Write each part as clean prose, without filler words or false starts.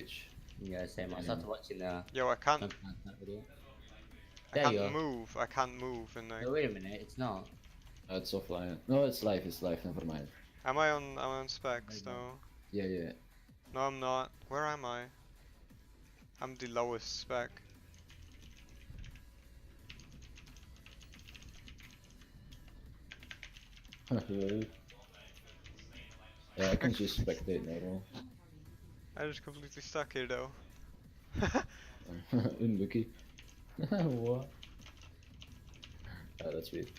Twitch. Yeah, same. I started watching the Yo, I can't. video. I There you can't go. move. I can't move. And like, No, wait a minute. It's not. It's offline. No, it's live. It's live. Never mind. am I on? I'm on specs though. Yeah, yeah. No, I'm not. Where am I? I'm the lowest spec. Yeah, I can just spectate normal. I just completely stuck here though. Unlucky. What? That's weird.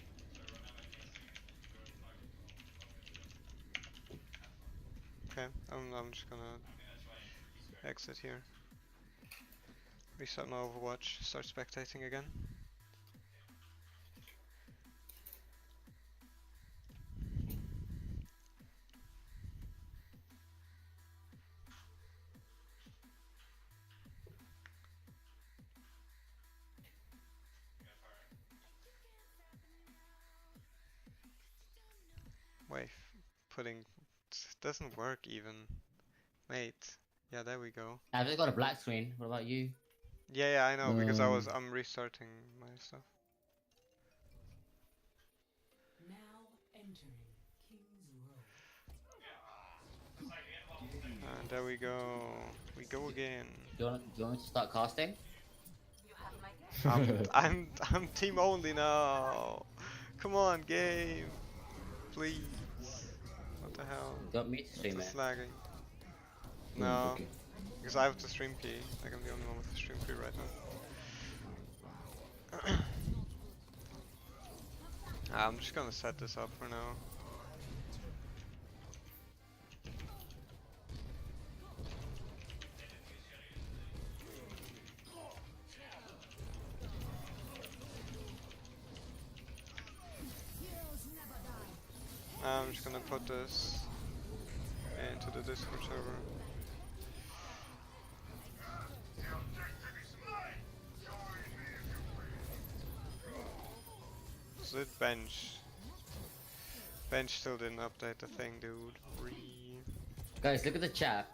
Okay, I'm just gonna exit here. Reset my Overwatch. Start spectating again. Wait, putting doesn't work even. Wait, yeah, there we go. I've just got a black screen. What about you? Yeah, I know because I'm restarting my stuff. Now entering King's Row. And there we go. We go again. Do you want me to start casting? I'm team only now. Come on, game, please. What the hell? You got me to stream It's it. lagging. No, Okay. because I have the stream key. Like I'm the only one with the stream key right now. I'm just gonna set this up for now. I'm just gonna put this into the Discord server. So it bench. Bench still didn't update the thing, dude. Guys, look at the chat.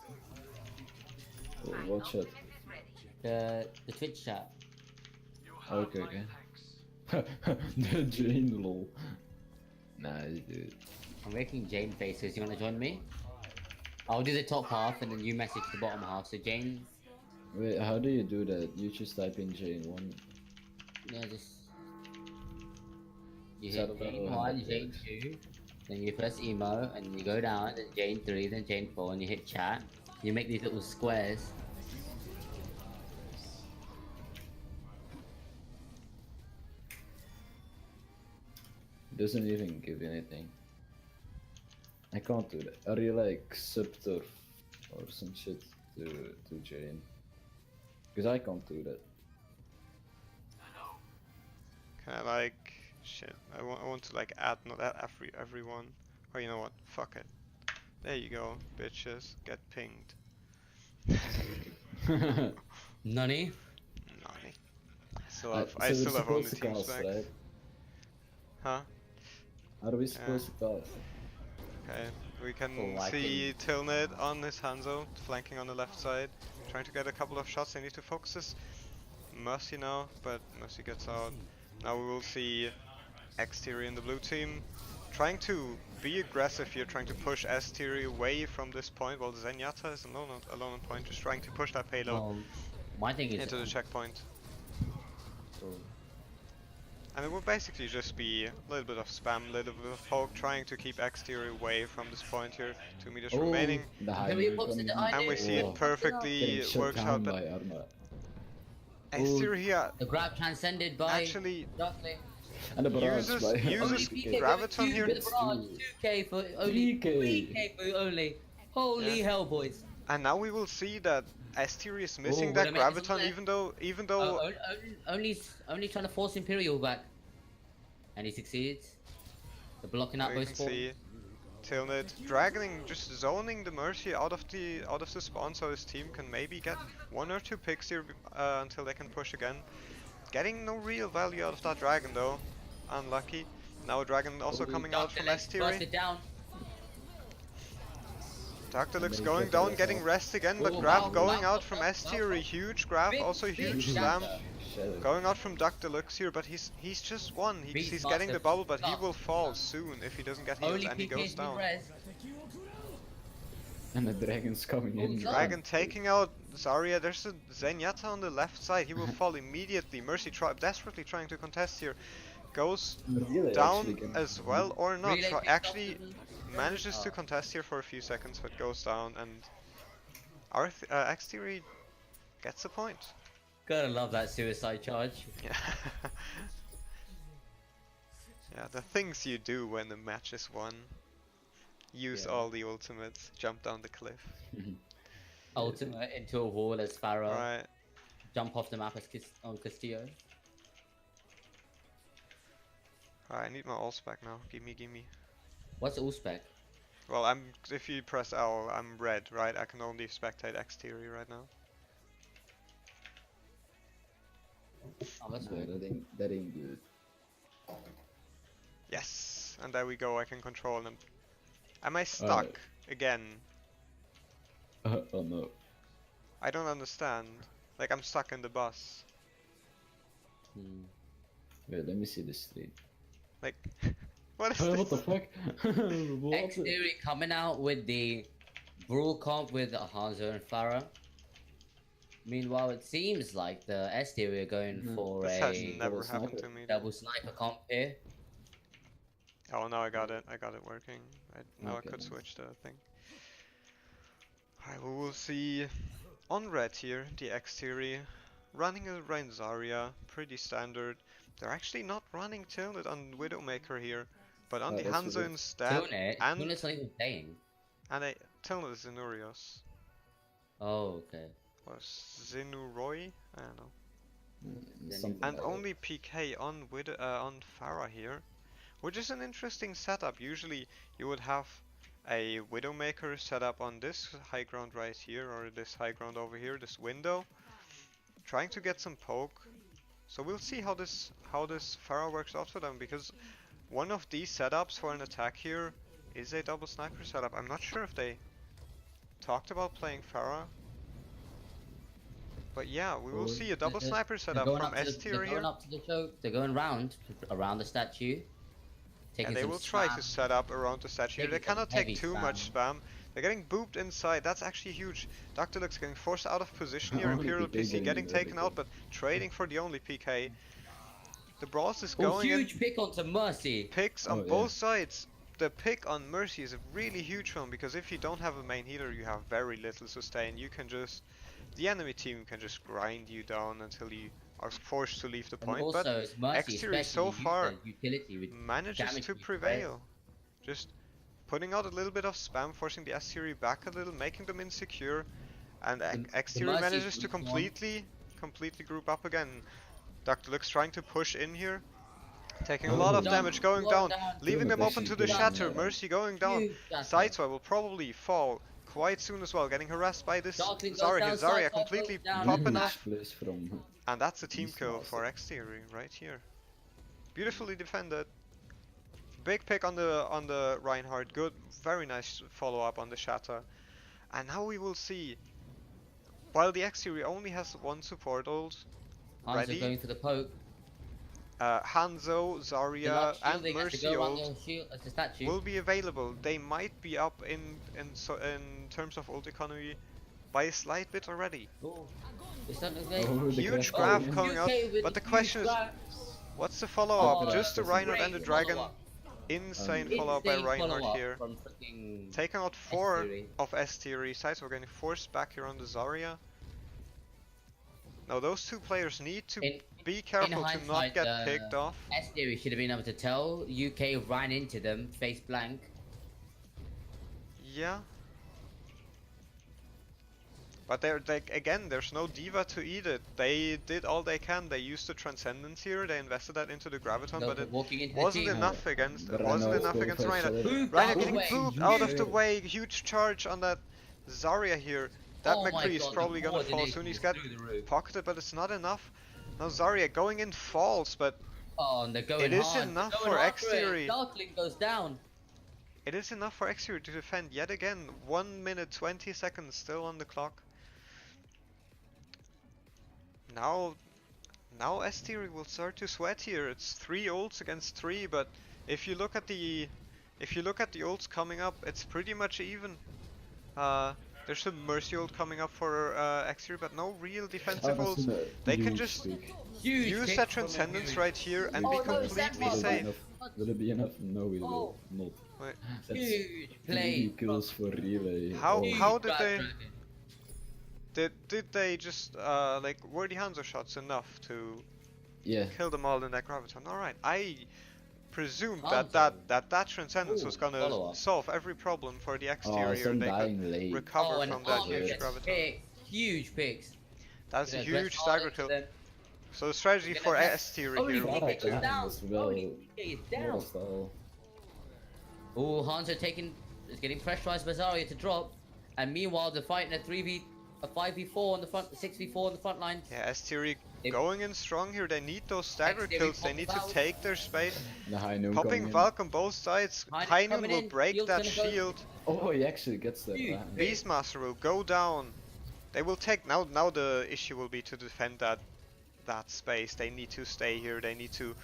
Oh, watch it. The Twitch chat. Okay, okay. The Jane lol. Nice, dude. I'm making Jane faces. You wanna join me? I'll do the top half and then you message the bottom half. So Jane. Wait, how do you do that? You just type in Jane 1. Yeah, just. You Is hit that Jane about 1, what Jane 2, then you press emo, and you go down, then Jane 3, then Jane 4, and you hit chat. You make these little squares. Doesn't even give anything. I can't do that. Are you like subturf or some shit to Jane? Because I can't do that. Can I like shit? I want to like add not add everyone. Or you know what? Fuck it. There you go, bitches. Get pinged. Nani? Nani. I So we're still have only supposed to team cast, specs. right? Huh? Are we supposed to cast? Okay. We can Oh, I see Tilnid on his Hanzo, flanking on the left side, trying to get a couple of shots. They need to focus this Mercy now, but Mercy gets out. Now we will see X-Theory in the blue team trying to be aggressive here, trying to push S-Theory away from this point, while Zenyatta is alone on point, just trying to push that payload Well, my thing is. into the checkpoint. So, And it will basically just be a little bit of spam, a little bit of poke, trying to keep X-Theory away from this point here. 2 meters remaining. The Can we high post it to coming- And we see Oh. it perfectly Getting shut works down out, by but Arma. X-Theory here the grab transcended by. actually Darkling. And the barrage uses by uses PK Graviton here. With the barrage, 2k for only 3k for only. Holy Yeah. hell, boys! And now we will see that S-Theory is missing Oh, that what a mess, Graviton, isn't it? even though Only trying to force Imperial back, and he succeeds. They're blocking out we both can spawns. see Tilnid dragging, just zoning the Mercy out of the spawn, so his team can maybe get 1 or 2 picks here until they can push again. Getting no real value out of that dragon though. Unlucky. Now a dragon also coming out from S-Theory. Busted down. Dr. Lux they going cut the down, rest getting off. rest again, but Oh, Graf wow, going wow, out from wow, S tier, a wow. huge Graf, Big, also big huge shatter. slam. Shadow. Going out from Dr. Lux here, but he's just one. He's getting Beastmaster the bubble, but he sucks. will fall soon if he doesn't get heals, Only and he goes PK's down. been res. And the dragon's coming Oh, in. no. Dragon taking out Zarya. There's a Zenyatta on the left side. He will fall immediately. Mercy desperately trying to contest here. Goes Really down actually can- as well, or not. Relay picked Actually up the- manages to Oh. contest here for a few seconds, but goes down, and our X-Theory gets a point. Gotta love that suicide charge. Yeah. Yeah, the things you do when the match is won. Use Yeah. all the ultimates, jump down the cliff. Ultimate into a wall as Pharah. Right. Jump off the map as on Castillo. Alright, I need my all spec now. Gimme. What's all spec? Well, if you press L, I'm red, right? I can only spectate X-Theory right now. Oh, that's No, weird. that ain't good. Yes, and there we go. I can control them. Am I stuck again? Oh no. I don't understand. Like I'm stuck in the bus. Hmm. Wait, let me see this street. Like, what is Oh, this? what the fuck? What? X Theory coming out with the Brawl comp with Hanzo and Pharah. Meanwhile, it seems like the S Theory are going for This has a never double happened sniper. to me. double sniper comp here. Oh, now I got it. I got it working. Now Okay, I could nice. switch the thing. Alright, we will see on red here the X theory running around Zarya, pretty standard. They're actually not running Tilnet on Widowmaker here, but on Oh, the that's Hanzo weird. instead. Tilnet? And Tilnet's not even playing. Tilnet is Zenurios. Oh, okay. Or Zenuroi? I don't know. Something And like only PK on Pharah here, which is an interesting setup. Usually you would have a Widowmaker set up on this high ground right here, or this high ground over here, this window, trying to get some poke. So we'll see how this Pharah works out for them, because one of these setups for an attack here is a double sniper setup. I'm not sure if they talked about playing Pharah. But yeah, we will see a double sniper setup from S tier They're here. going up to the choke. They're going round around the statue. Taking And they some will try spam. to set up around the statue. Taking They cannot some heavy take too much spam. They're getting booped inside. That's actually huge. Dr. Lux getting forced out of position here. Only Imperial PK PC getting very taken out, good. but trading for the only PK. The Brawls is Oh, going in. huge pick onto Mercy. Picks on Oh, yeah. both sides. The pick on Mercy is a really huge one, because if you don't have a main healer, you have very little sustain. You can just... The enemy team can just grind you down until you are forced to leave the And point. also, But it's Mercy, X-Series so especially, far use the utility with manages damage to with prevail. Just putting out a little bit of spam, forcing the S-Theory back a little, making them insecure, and X-Theory Mercy manages to boost one. completely group up again. Dr. Lux trying to push in here, taking a Oh. lot of Down, damage, going well down, down. leaving them Tilnet open to actually the good shatter. on that. Mercy going down. Huge shatter. Sideswipe will probably fall quite soon as well, getting harassed by this Darkling goes Zarya. down, Zarya Sideswipe completely goes down. popping Huge off, place from and that's a team kill Beastmaster. for X-Theory right here. Beautifully defended. Big pick on the Reinhardt. Good, very nice follow up on the Shatter. And now we will see. While the X-Theory only has one support ult Hanzo ready, going for the poke. Hanzo, The Zarya, large and shielding has to Mercy go around ult the shield as the statue. will be available. They might be up in terms of ult economy by a slight bit already. Oh, it's not okay. Oh, the Huge graph graph coming coming in. out, but the question is, what's the follow-up? Oh, Just the that's Reinhardt great and the Dragon. follow-up. Insane Insane follow-up by Insane Reinhardt follow-up here. from freaking Taking out 4 S-Theory. of S-Theory sides. We're getting forced back here on the Zarya. Now those two players need to be careful to not hindsight, get picked off. S Theory should have been able to tell. UK ran into them face blank. Yeah. But again, there's no diva to eat it. They did all they can. They used the transcendence here. They invested that into the graviton, but it Walking into wasn't the team. enough against. But It I wasn't know enough it's against good for Reinhardt. Shadow. Reinhardt getting Away. booped out of the way. Huge charge on that Zarya here. That Oh my McCree is God, the probably gonna fall soon. coordination He's is got through the roof. pocketed, but it's not enough. Now Zarya going in falls, but Oh, and they're going It is hard. enough They're going for after it. X-Theory. Darkling goes down. It is enough for Exterior to defend yet again. 1 minute 20 seconds still on the clock. Now Exterior will start to sweat here. It's 3 ults against 3, but if you look at the ults coming up, it's pretty much even. There's a Mercy ult coming up for Exterior, but no real defensive ults. They can just Huge use pick that from transcendence Huge. right here and Oh, be no, completely Sandbox. safe. Will it be enough? No, it will Oh. not. Wait. That's Huge 3 play. kills for relay. How- Oh. how- did Grab they- Dragon. Did they just like were the Hanzo shots enough to Yeah. kill them all in that graviton? Alright, I presumed Hanzo. that transcendence was Ooh, gonna follow-up. solve every problem for the Oh, Exterior. some They could dying late. recover Oh, and from that Armor huge gets graviton. picked. Huge picks. That's a Gonna huge address stagger all kill. of them. So the strategy Gonna for address- Exterior Holy here will PK be is to down. as well. Holy PK is down. What a style. Oh, Hanzo is getting pressurized by Zarya to drop, and meanwhile they're fighting a 5v4 on the front, 6v4 on the front line. Yeah, Exterior They- going in strong here. They need those stagger Exterior kills. They pops need to out. take their space. The high noon Popping coming in. Valk on both sides. High Noon High Noon coming will in, break shield's that gonna go. shield. Oh, he actually gets that. Huge. Right. Beastmaster will go down. They will take now the issue will be to defend that space. They need to stay here. They need to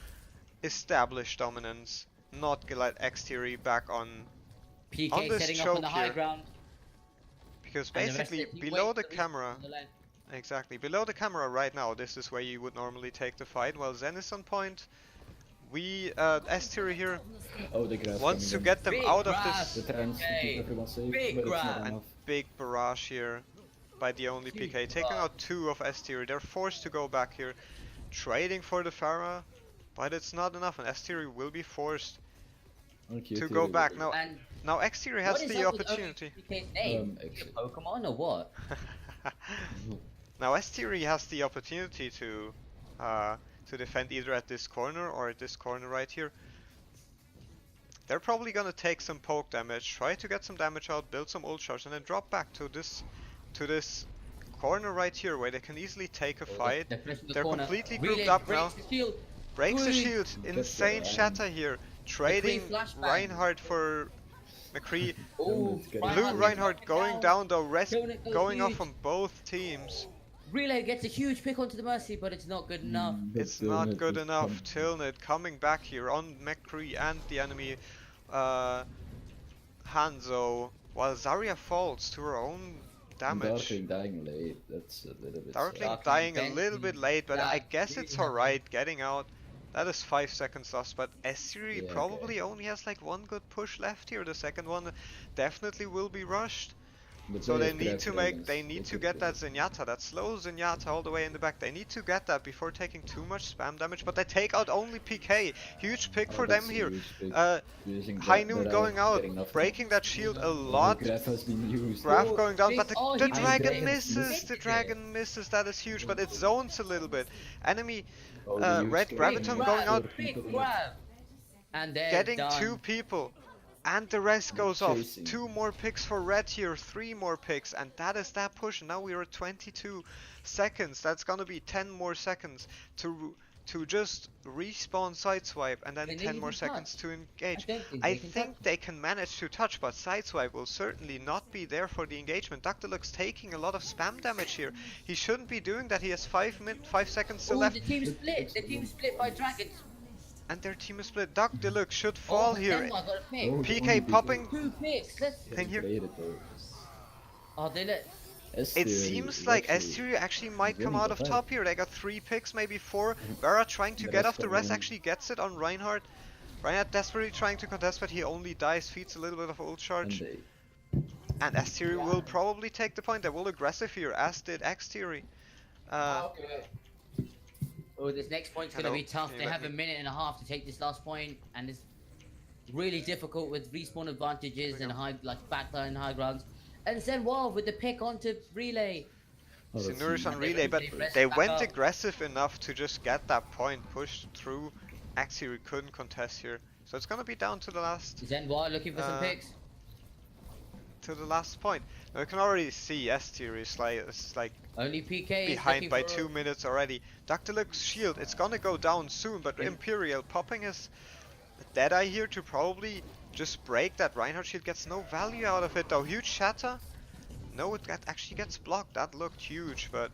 establish dominance. Not let Exterior back on PK On this setting up on the choke high here, ground. because and the rest basically of the team below wait the for camera, on the left. exactly below the camera right now, this is where you would normally take the fight. While Zen is on point, we Exterior here Oh, the grass wants to coming get them Big out of grab. in. The this trans to Okay. keep everyone safe, Big but it's grab. not And enough. big barrage here by the only Huge PK, taking barrage. out 2 of Exterior. They're forced to go back here, trading for the Pharah, but it's not enough, and Exterior will be forced Okay, to go back. Now, And now Exterior has what is the up with opportunity. PK's name? actually- A Pokemon or what? Now Exterior has the opportunity to defend either at this corner or at this corner right here. They're probably gonna take some poke damage, try to get some damage out, build some ult charge, and then drop back to this corner right here where they can easily take a fight. They're completely grouped up now. Breaks the Good. shield, insane Ryan. shatter here, trading flashbang. Reinhardt for McCree. Oh, It's getting Blue Reinhardt Reinhardt going down though, rest Donut goes going off huge. on both teams. Relay gets a huge pick onto the Mercy, but it's not good enough. But It's still not good is enough. coming. Tilnit coming back here on McCree and the enemy Hanzo, while Zarya falls to her own damage. Darkling dying late. That's a little bit. Darkling Darkling dying a bent little bit late, but that I guess it's really alright getting out. That is 5 seconds lost, but Exterior Yeah, probably only has like 1 good push left here. The second one definitely will be rushed. But So they have need grab to dragons, they need they to could get do. that Zenyatta, that slow Zenyatta all the way in the back. They need to get that before taking too much spam damage, but they take out only PK. Huge pick Oh, for that's them a here. huge pick. Using High that- Noon that going out, getting nothing. breaking that shield a Oh, lot. Graph has been used. Graph Oh, going down, big- but oh, the he dragon missed it. misses. Missed The it. dragon misses. That is huge, but it zones a little bit. Enemy Oh, the huge Red grab. Graviton Big going grab, out, big grab. And they're getting done. 2 people. And the rest goes off. Chasing. 2 more picks for Red here, 3 more picks, and that is that push. Now we are at 22 seconds. That's gonna be 10 more seconds to just respawn Sideswipe, and then Can they 10 more even seconds touch? to engage. don't think I they can think touch. they can manage to touch, but Sideswipe will certainly not be there for the engagement. Dr. Luck's taking a lot of spam damage here. He shouldn't be doing that. He has 5 seconds to Oh, left, the team split. The team split by dragons. and their team is split. Dr. Luck should fall Oh, here. Denmark got a pick. Oh, PK the only popping. 2 picks. Let's. Thing here. Played it though. Oh, they let. It Exterior seems is like actually Exterior actually might come winning out the of fight. top here. They got 3 picks, maybe 4. Vera trying to The get rest off the are rest winning. actually gets it on Reinhardt. Reinhardt desperately trying to contest, but he only dies, feeds a little bit of ult And charge. they And Exterior will probably take the point. They will aggressive here, as did Exterior. Oh, this next point's gonna Hello, be tough. can They you let have a me- minute and a half to take this last point, and it's really difficult with respawn advantages and high, like backline high grounds. And Zen Wild with the pick onto relay. Oh, that's Sinuri's on And they relay, but press they back went up. aggressive enough to just get that point pushed through. Exterior couldn't contest here. So it's gonna be down to the last Zen Wild looking for some picks. point. Now you can already see Exterior is like Only PK is behind looking by for 2 minutes already. Dr. Luke's shield, it's gonna go down soon, but Yeah. Imperial popping his Deadeye here to probably just break that Reinhardt shield. Gets no value out of it though. Huge shatter. No, actually gets blocked. That looked huge, but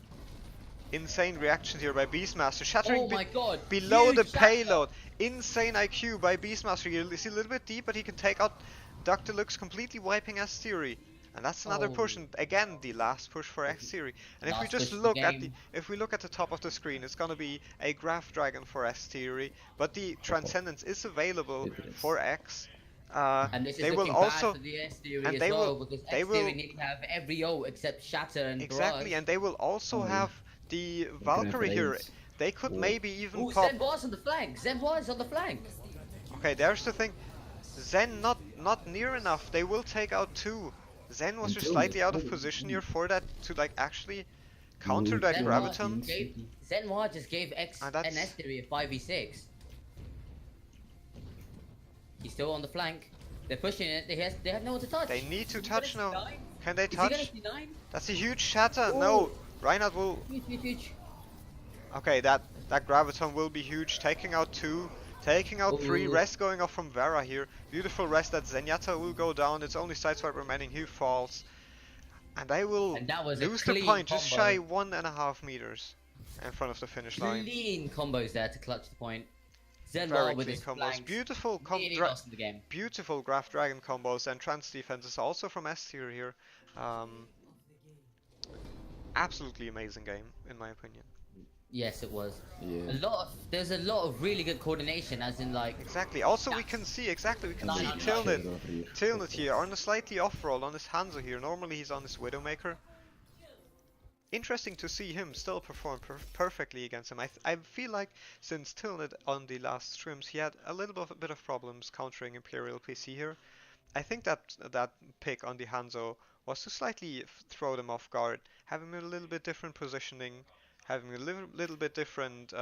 insane reactions here by Beastmaster. Shattering Oh my god! below the Huge shatter. payload. Insane IQ by Beastmaster here. He's a little bit deep, but he can take out Dr. Lux, completely wiping S Theory. And that's another push, and again the last push for X Theory. And if we Last just push of the look at game. if we look at the top of the screen, it's gonna be a Graph Dragon for S Theory, but the Transcendence is available It is. for X. And this is They will looking also bad for the S theory and as they well will- because they X theory will- need to have every ult except Shatter and exactly, Barrage. and they will also Oh, yeah. have the They can have Valkyrie here. grenades. They could Oh. maybe even Ooh, pop. Zen Bar's on the flank. Zen Bar is on the flank. Okay, there's the thing. Zen not near enough. They will take out two. Zen was just Until slightly the- out of position here for that to like actually counter Ooh, that Zen graviton. Bar gave Zen Bar just gave X Ah, and that's- S theory a 5v6. He's still on the flank. They're pushing it. They have no one to touch. They need to Is he gonna touch now. C9? Can they Is he gonna touch? C9? That's a huge shatter. Ooh. No, Reinhardt will. Huge, huge, huge. Okay, that graviton will be huge. Taking out two, taking out three. Ooh. Rest going off from Vera here. Beautiful rest. That Zenyatta will go down. It's only Sideswipe remaining. He falls, and they will And that was a lose the clean point. Just combo. shy 1.5 meters in front of the finish line. Clean combos there to clutch the point. Zen Very Bar with clean his combos. flanks. Beautiful Nearly lost in the game. beautiful Graph Dragon combos and trans defenses also from S tier here. Absolutely amazing game in my opinion. Yes, it was. Yeah. There's a lot of really good coordination, as in like Exactly. Also we can see we can No, see no, no. Tilnit. Over here. Tilnit here on a slightly off roll on his Hanzo here. Normally he's on his Widowmaker. Interesting to see him still perform perfectly against him. I feel like since Tilnit on the last scrims he had a little bit of problems countering Imperial PC here. I think that pick on the Hanzo was to slightly throw them off guard, having a little bit different positioning, having a little bit different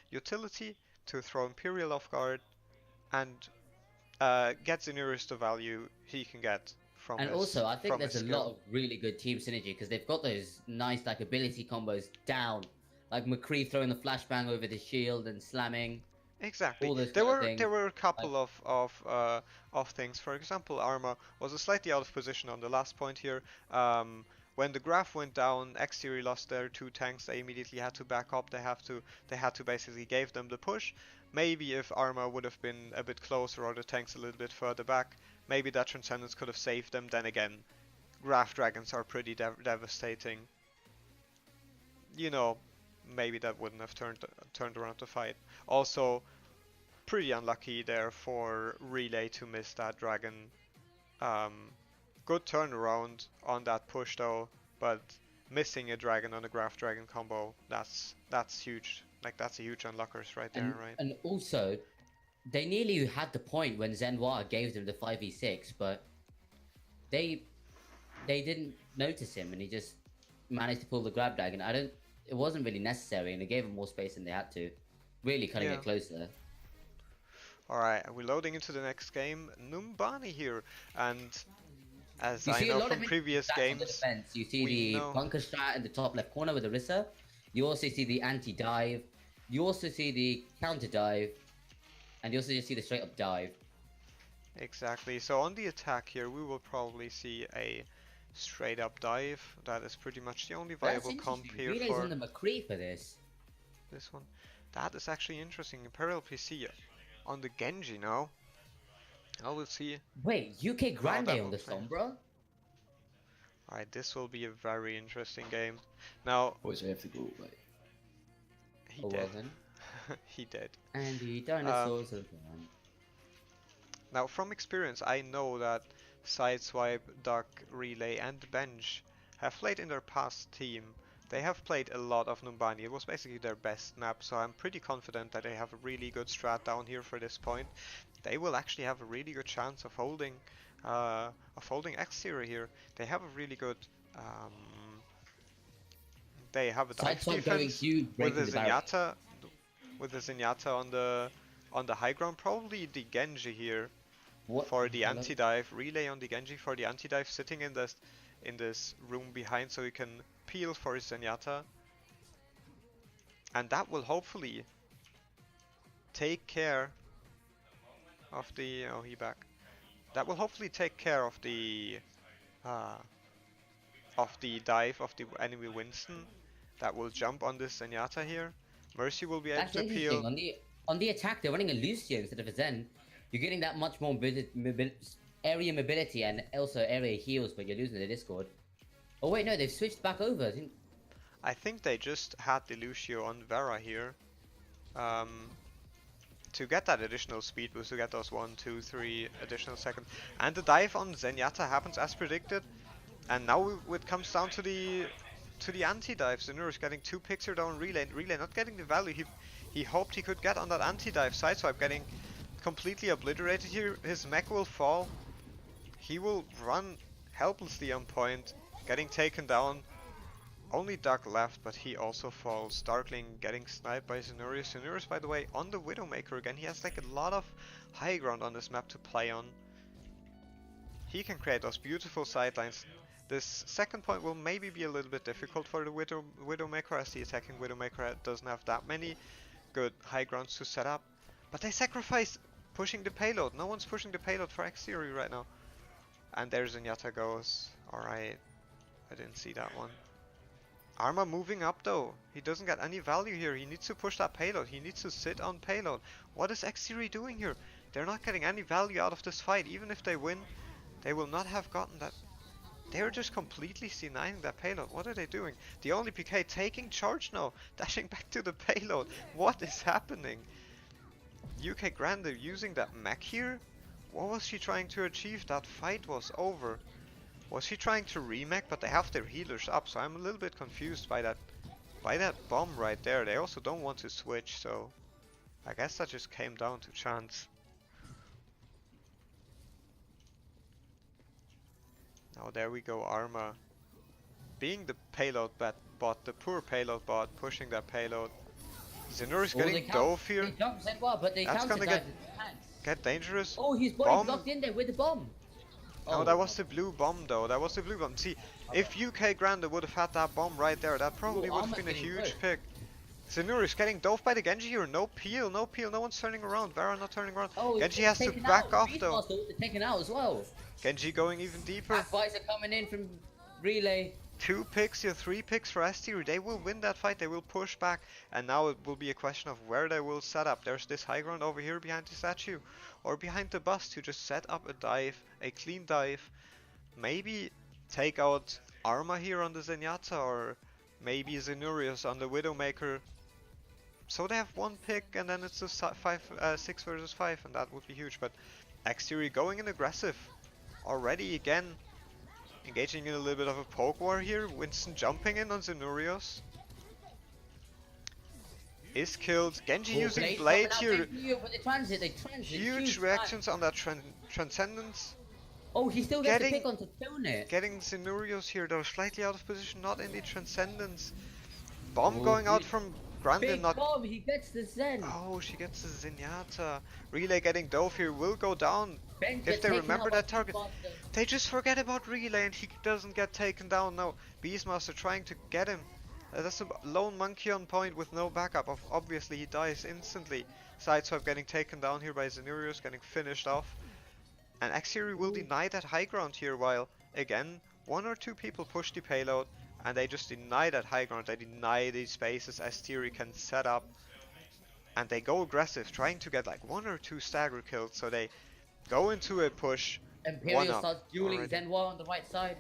utility to throw Imperial off guard, and get the nearest value he can get from and his, also I think from there's his a skill. lot of really good team synergy because they've got those nice like ability combos down, like McCree throwing the flashbang over the shield and slamming. Exactly. all those There kind of were things, there were a couple of things. For example, Arma was slightly out of position on the last point here. When the graph went down, Xtheory lost their two tanks. They immediately had to back up. They had to basically give them the push. Maybe if Arma would have been a bit closer or the tanks a little bit further back, maybe that Transcendence could have saved them. Then again, Graph Dragons are pretty devastating. You know, maybe that wouldn't have turned around the fight. Also, pretty unlucky there for Relay to miss that dragon. Good turnaround on that push though, but missing a dragon on a Graph Dragon combo, that's huge. Like that's a huge unlockers right there, right? And also, they nearly had the point when Zenwa gave them the 5v6, but they didn't notice him, and he just managed to pull the grab dragon. It wasn't really necessary, and it gave them more space than they had to. Really cutting it closer. Alright, we're loading into the next game. Numbani here, and as You I see a know lot from of previous stats on the games, defense. You see we the know- bunker strat in the top left corner with Orisa. You also see the anti-dive. You also see the counter-dive. And you also just see the straight-up dive. exactly. So on the attack here, we will probably see a straight up dive. That is pretty much the only viable comp here Relay's for on the McCree for this. this one. That is actually interesting. Imperial PC on the Genji now. I will see. Wait, UK Grande that on will the play. Sombra? Alright, this will be a very interesting game. Now, Boys, I have to go. Bye. he Oh dead. well then. He dead. And the dinosaurs are gone. Now, from experience, I know that Sideswipe, Duck, Relay, and Bench have played in their past team. They have played a lot of Numbani. It was basically their best map, so I'm pretty confident that they have a really good strat down here for this point. They will actually have a really good chance of holding X-Tier here. They have a really good they have a dive Sideswipe going defense huge, with breaking the the barrier. Zenyatta on the high ground. Probably the Genji here What? for the Hello? anti-dive. Relay on the Genji for the anti-dive, sitting in this room behind so he can peel for his Zenyatta. And that will hopefully take care of the... oh, he back. That will hopefully take care uh, of the dive of the enemy Winston. That will jump on this Zenyatta here. Mercy will be able That's to interesting. peel. On the attack, they're running a Lucio instead of a Zen. You're getting that much more area mobility and also area heals, but you're losing the Discord. Oh wait, no, they've switched back over. I think they just had the Lucio on Vera here. To get that additional speed boost, to get those 1, 2, 3 additional seconds. And the dive on Zenyatta happens as predicted. And now it comes down to the anti-dive. Zenurus getting 2 picks here down Relay. Relay not getting the value he hoped he could get on that anti-dive. Sideswipe getting completely obliterated here. His mech will fall. He will run helplessly on point, getting taken down. Only Duck left, but he also falls. Darkling getting sniped by Zenurius. Zenurius, by the way, on the Widowmaker again. He has like a lot of high ground on this map to play on. He can create those beautiful sidelines. This second point will maybe be a little bit difficult for the Widowmaker, as the attacking Widowmaker doesn't have that many good high grounds to set up. But they sacrifice pushing the payload. No one's pushing the payload for X-Theory right now. And there Zenyatta goes. Alright, I didn't see that one. Arma moving up though. He doesn't get any value here. He needs to push that payload. He needs to sit on payload. What is X-Theory doing here? They're not getting any value out of this fight. Even if they win, they will not have gotten that. They're just completely denying that payload. What are they doing? The only PK taking charge now. Dashing back to the payload. What is happening? UK Grande using that mech here? What was she trying to achieve? That fight was over. Was he trying to remake? But they have their healers up, so I'm a little bit confused by that bomb right there. They also don't want to switch, so I guess that just came down to chance. Now there we go, Arma being the payload bot, the poor payload bot, pushing that payload. Zenurus getting dove here. They jump well, but they That's gonna get dangerous. Oh, his body's locked in there with the bomb. No, that was the blue bomb though. That was the blue bomb. See, if UK Grande would have had that bomb right there, that probably would have been a huge pick. Zenurus getting dove by the Genji here. No peel, no peel. No one's turning around. Vera not turning around. Oh, Genji has to back off though. Taken out as well. Genji going even deeper. Advice are coming in from Relay. 2 picks here, 3 picks for S-Tier. They will win that fight. They will push back. And now it will be a question of where they will set up. There's this high ground over here behind the statue. Or behind the bus to just set up a dive. A clean dive. Maybe take out Arma here on the Zenyatta. Or maybe Zenurius on the Widowmaker. So they have 1 pick and then it's a 6 versus 5. And that would be huge. But X-Tier going in aggressive. Already again. Engaging in a little bit of a poke war here. Winston jumping in on Zenurios. Is killed. Genji using Blade here. Huge reactions on that Transcendence. Oh, he still gets the pick onto Tone. Getting Zenurios here though, slightly out of position, not in the Transcendence. Bomb going out from Grande, not... Bomb, he gets the Zen. Oh, she gets the Zenyatta. Relay getting dove here, will go down. If they remember that target. They just forget about Relay and he doesn't get taken down now. Beastmaster trying to get him. That's a lone monkey on point with no backup. Obviously he dies instantly. Sideswipe getting taken down here by Zenurius, getting finished off. And X-Theory will deny that high ground here while, again, 1 or 2 people push the payload. And they just deny that high ground. They deny these spaces S-Theory can set up. And they go aggressive, trying to get like 1 or 2 stagger kills. So they go into a push. Imperial starts dueling Zenwa on the right side.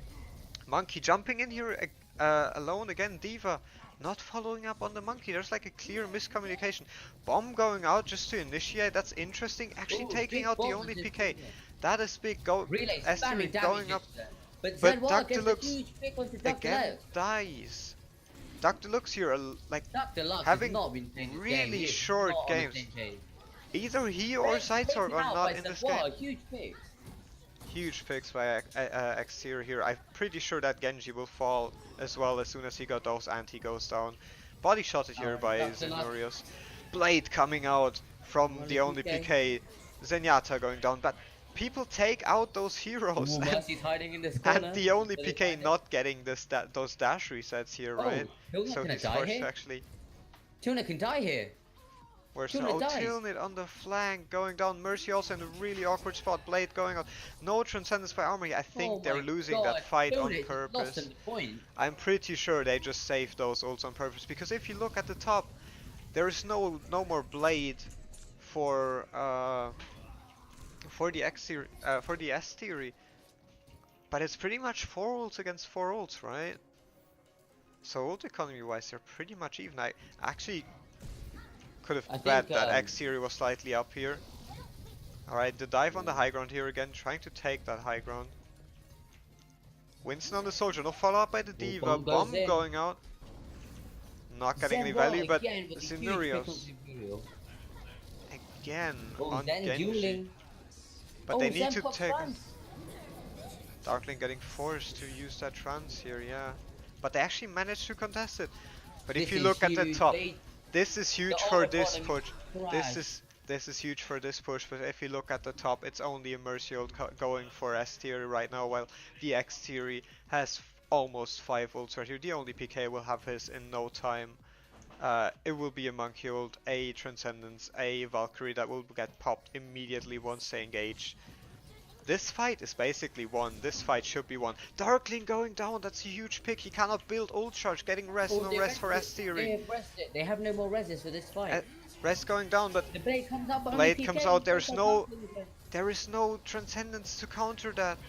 Monkey jumping in here alone again. Diva not following up on the Monkey. There's like a clear miscommunication. Bomb going out just to initiate. That's interesting. Actually taking out the only PK. That is big. S-Theory going up. But Duck Deluxe again dies. Duck Deluxe here, like having really short games. Either he or Sideswipe are not in this game. Huge picks by X-Tier here. I'm pretty sure that Genji will fall as well as soon as he got those and he goes down. Body shotted here by Zenurius. Blade coming out from the only PK. Zenyatta going down, but people take out those heroes. And the only PK not getting those dash resets here, right? So he's forced actually. Tuna can die here. Where's Tilnit dies. Tilnit on the flank, going down. Mercy also in a really awkward spot. Blade going out. No Transcendence by Armory. I think Oh they're my losing God, that fight on Tilnit just lost purpose. him the point. I'm pretty sure they just saved those ults on purpose, because if you look at the top, there is no more Blade for the S theory, but it's pretty much 4 ults against 4 ults, right? So ult economy wise, they're pretty much even. I actually could have I bet think, that X theory was slightly up here. Alright, the dive on the high ground here again, trying to take that high ground. Winston on the soldier, no follow up by the D.Va, bomb goes bomb in. going out. Not getting any Zenwa value, but again with a huge Zinurios pick on Imperial. again Oh, on Zen Genji. dueling. But Oh, they need Zen to pops take. France. Darkling getting forced to use that trance here, yeah. But they actually managed to contest it. But if This you is look at the huge. top, They- this is huge the for ult this economy push. crashed. This is huge for this push. But if you look at the top, it's only a Mercy ult going for S tier right now, while the X tier has almost 5 ults right here. The only PK will have his in no time. It will be a Monkey ult, a Transcendence, a Valkyrie that will get popped immediately once they engage. This fight is basically won. This fight should be won. Darkling going down, that's a huge pick. He cannot build ult charge, getting rest, Oh, no they rest for S They theory. have rested. They have no more reses for this fight. Rest going down, but The blade comes out, but Blade only comes PK. out, there is no Transcendence to counter that.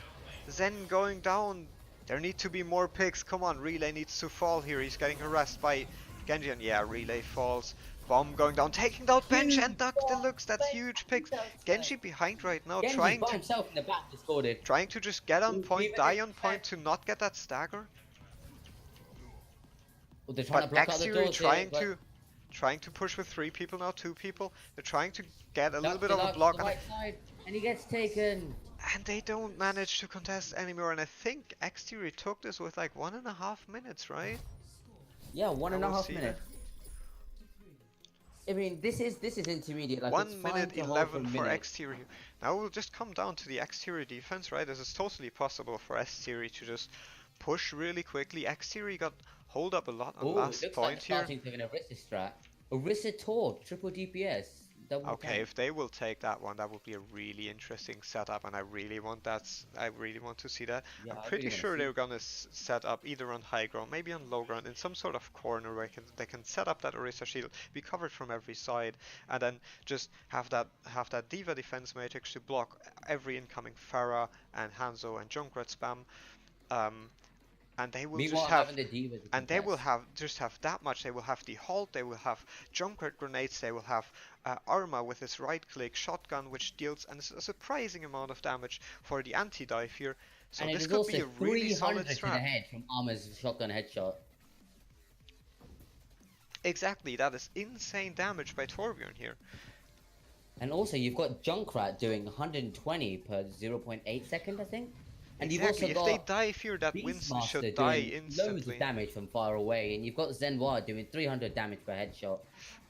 Zen going down. There need to be more picks. Come on, Relay needs to fall here. He's getting harassed by Genji, and yeah, Relay falls. Bomb going down, taking out bench and Duck Deluxe. That's huge picks. Genji behind right now, Genji's trying by to himself in the back to score it. just get on Ooh, point, even die if on point to not get that stagger. Oh, they're trying to But block out the X-Theory doors trying to push with 3 people now, 2 people. They're trying to get a little Duck bit of a Deluxe block, on the right side, and he gets taken. and they don't manage to contest anymore. And I think X-Theory took this with like 1.5 minutes, right? Yeah, one and a will half see minutes. I mean, this is intermediate. Like, 1 it's minute fine to hold 11 a for minute. X-Theory. Now we'll just come down to the X-Theory defense, right? This is totally possible for S-Theory to just push really quickly. X-Theory got hold up a lot on Oh, it last looks point like here. starting to win a Orisa strat. Orisa Torque, triple DPS, double Okay, tank. if they will take that one, that would be a really interesting setup, and I really want that. I really want to see that. Yeah, I'm I pretty really wanna sure see they're it. gonna set up either on high ground, maybe on low ground, in some sort of corner where they can set up that Orisa shield, be covered from every side, and then just have that D.Va defense matrix to block every incoming Pharah and Hanzo and Junkrat spam. And they will Meanwhile, just have, having the Divas to and they will contest. have that much. They will have the halt, they will have Junkrat grenades, they will have Arma with his right click shotgun, which deals a surprising amount of damage for the anti-dive here. So And it this is could also be a really 300 solid to the strat. head from Arma's shotgun headshot. Exactly, that is insane damage by Torbjorn here. And also, you've got Junkrat doing 120 per 0.8 second, I think. And Exactly, you've if also they got dive here, that Winston Beastmaster should doing die loads instantly. of damage from far away, and you've got Zenwa doing 300 damage per headshot.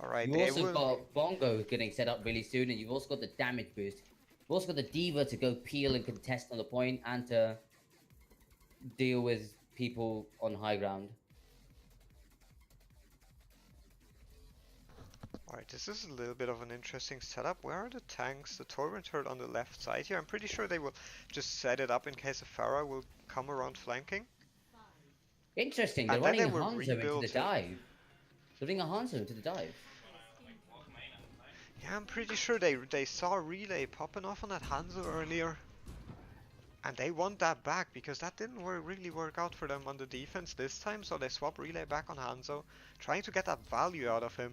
Alright, You they also will. got Bongo getting set up really soon, and you've also got the damage boost. You've also got the D.Va to go peel and contest on the point, and to deal with people on high ground. Alright, this is a little bit of an interesting setup. Where are the tanks? The Torrent turret on the left side here. I'm pretty sure they will just set it up in case a Pharah will come around flanking. Interesting, they're And then running they will Hanzo into rebuild the it. dive. They're running a Hanzo into the dive. Yeah, I'm pretty sure they saw Relay popping off on that Hanzo earlier. And they want that back, because that didn't really work out for them on the defense this time. So they swap Relay back on Hanzo, trying to get that value out of him.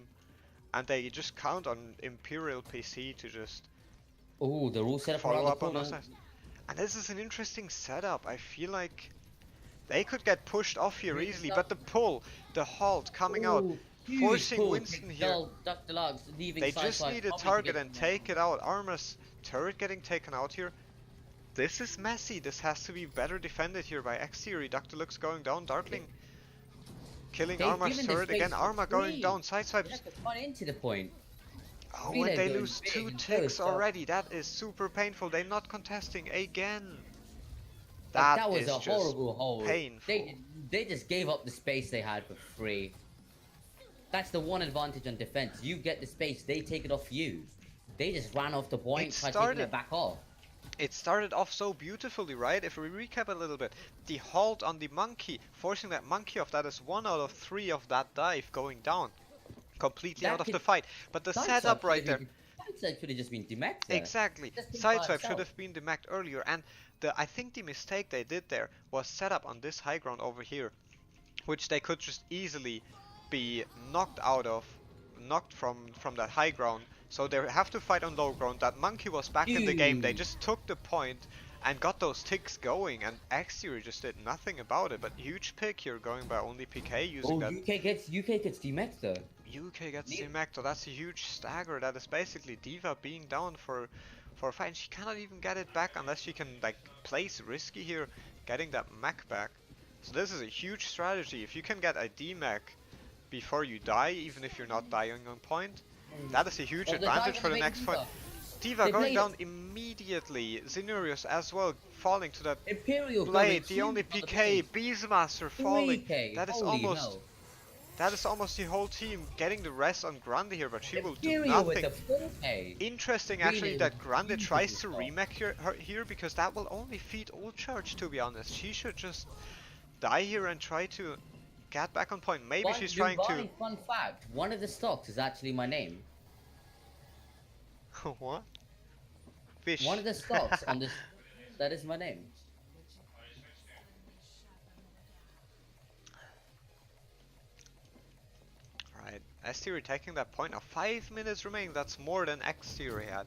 And they just count on Imperial PC to just Oh, they're all set up around follow the up on corner. those sides. And this is an interesting setup. I feel like they could get pushed off here Really easily, tough. but the pull, the halt coming out, Ooh, huge forcing pull, Winston takes here. Duck Deluxe, leaving They side just side, need a probably to target get and some take it out. Arma's turret getting taken out here. This is messy. This has to be better defended here by X-Theory. Dr. Lux going down. Darkling killing They've Arma's given this turret place again. for Arma going free. down. Side They swipes. have to run into the point. Oh, Relay and they going lose big 2 and ticks close up. already. That is super painful. They're not contesting again. Like, that was is a just horrible hold. painful. They just gave up the space they had for free. That's the one advantage on defense. You get the space, they take it off you. They just ran off the point, tried taking it back off. It started off so beautifully, right? If we recap a little bit, the halt on the monkey, forcing that monkey off, that is 1 out of 3 of that dive going down. Completely That out of could- the fight. But the setup right there. Sideswipe could have just been demected. Exactly. Sideswipe should have been demected earlier, and I think the mistake they did there was set up on this high ground over here, which they could just easily be knocked from that high ground. So they have to fight on low ground. That monkey was back in the game. They just took the point and got those ticks going, and Exterior just did nothing about it. But huge pick here, going by only PK using that. UK gets demected though. UK gets demected. That's a huge stagger. That is basically Diva being down for a fight. And she cannot even get it back unless she can like place risky here, getting that mech back. So this is a huge strategy. If you can get a demech before you die, even if you're not dying on point, that is a huge advantage for the next fight. Diva going down immediately. Zenurius as well falling to that Imperial blade. The only PK. Beastmaster falling. 3K. That is Holy almost. hell. That is almost the whole team getting the rest on Grande here, but she will do Imperial with nothing. the 4K. Interesting Really actually is that a Grande beautiful tries to shot. remake here because that will only feed ult charge, to be honest. She should just die here and try to get back on point. Maybe she's trying to... Fun fact, one of the stocks is actually my name. What? Fish. One of the stocks on this, that is my name. Right, S-Theory taking that point now. 5 minutes remaining, that's more than X-Theory had.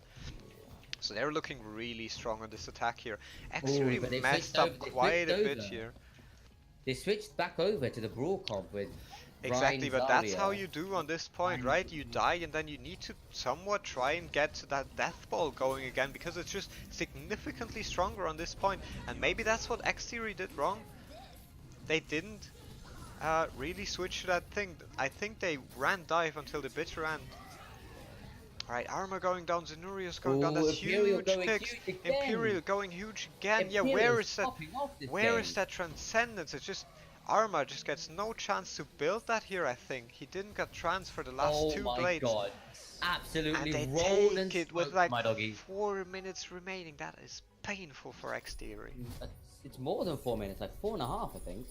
So they're looking really strong on this attack here. X-Theory but they messed switched up over- they quite a switched bit over. here. They switched back over to the Brawl comp with Exactly, Ryan but that's how Zarya. you do on this point, right? You die and then you need to somewhat try and get that death ball going again because it's just significantly stronger on this point. And maybe that's what X-Theory did wrong. They didn't really switch to that thing. I think they ran dive until the bitter end. Alright, Armor going down, Zenurius going down, that's Imperial huge going picks. huge again. Imperial going huge again. Yeah, Imperial's where is that? popping off this Where game. is that transcendence? It's just Arma just gets no chance to build that here. I think he didn't get trans for the last two blades. Oh my god! Absolutely And they roll and take it with smoke, like my doggy. 4 minutes remaining. That is painful for X-Theory. It's more than 4 minutes, like 4.5, I think.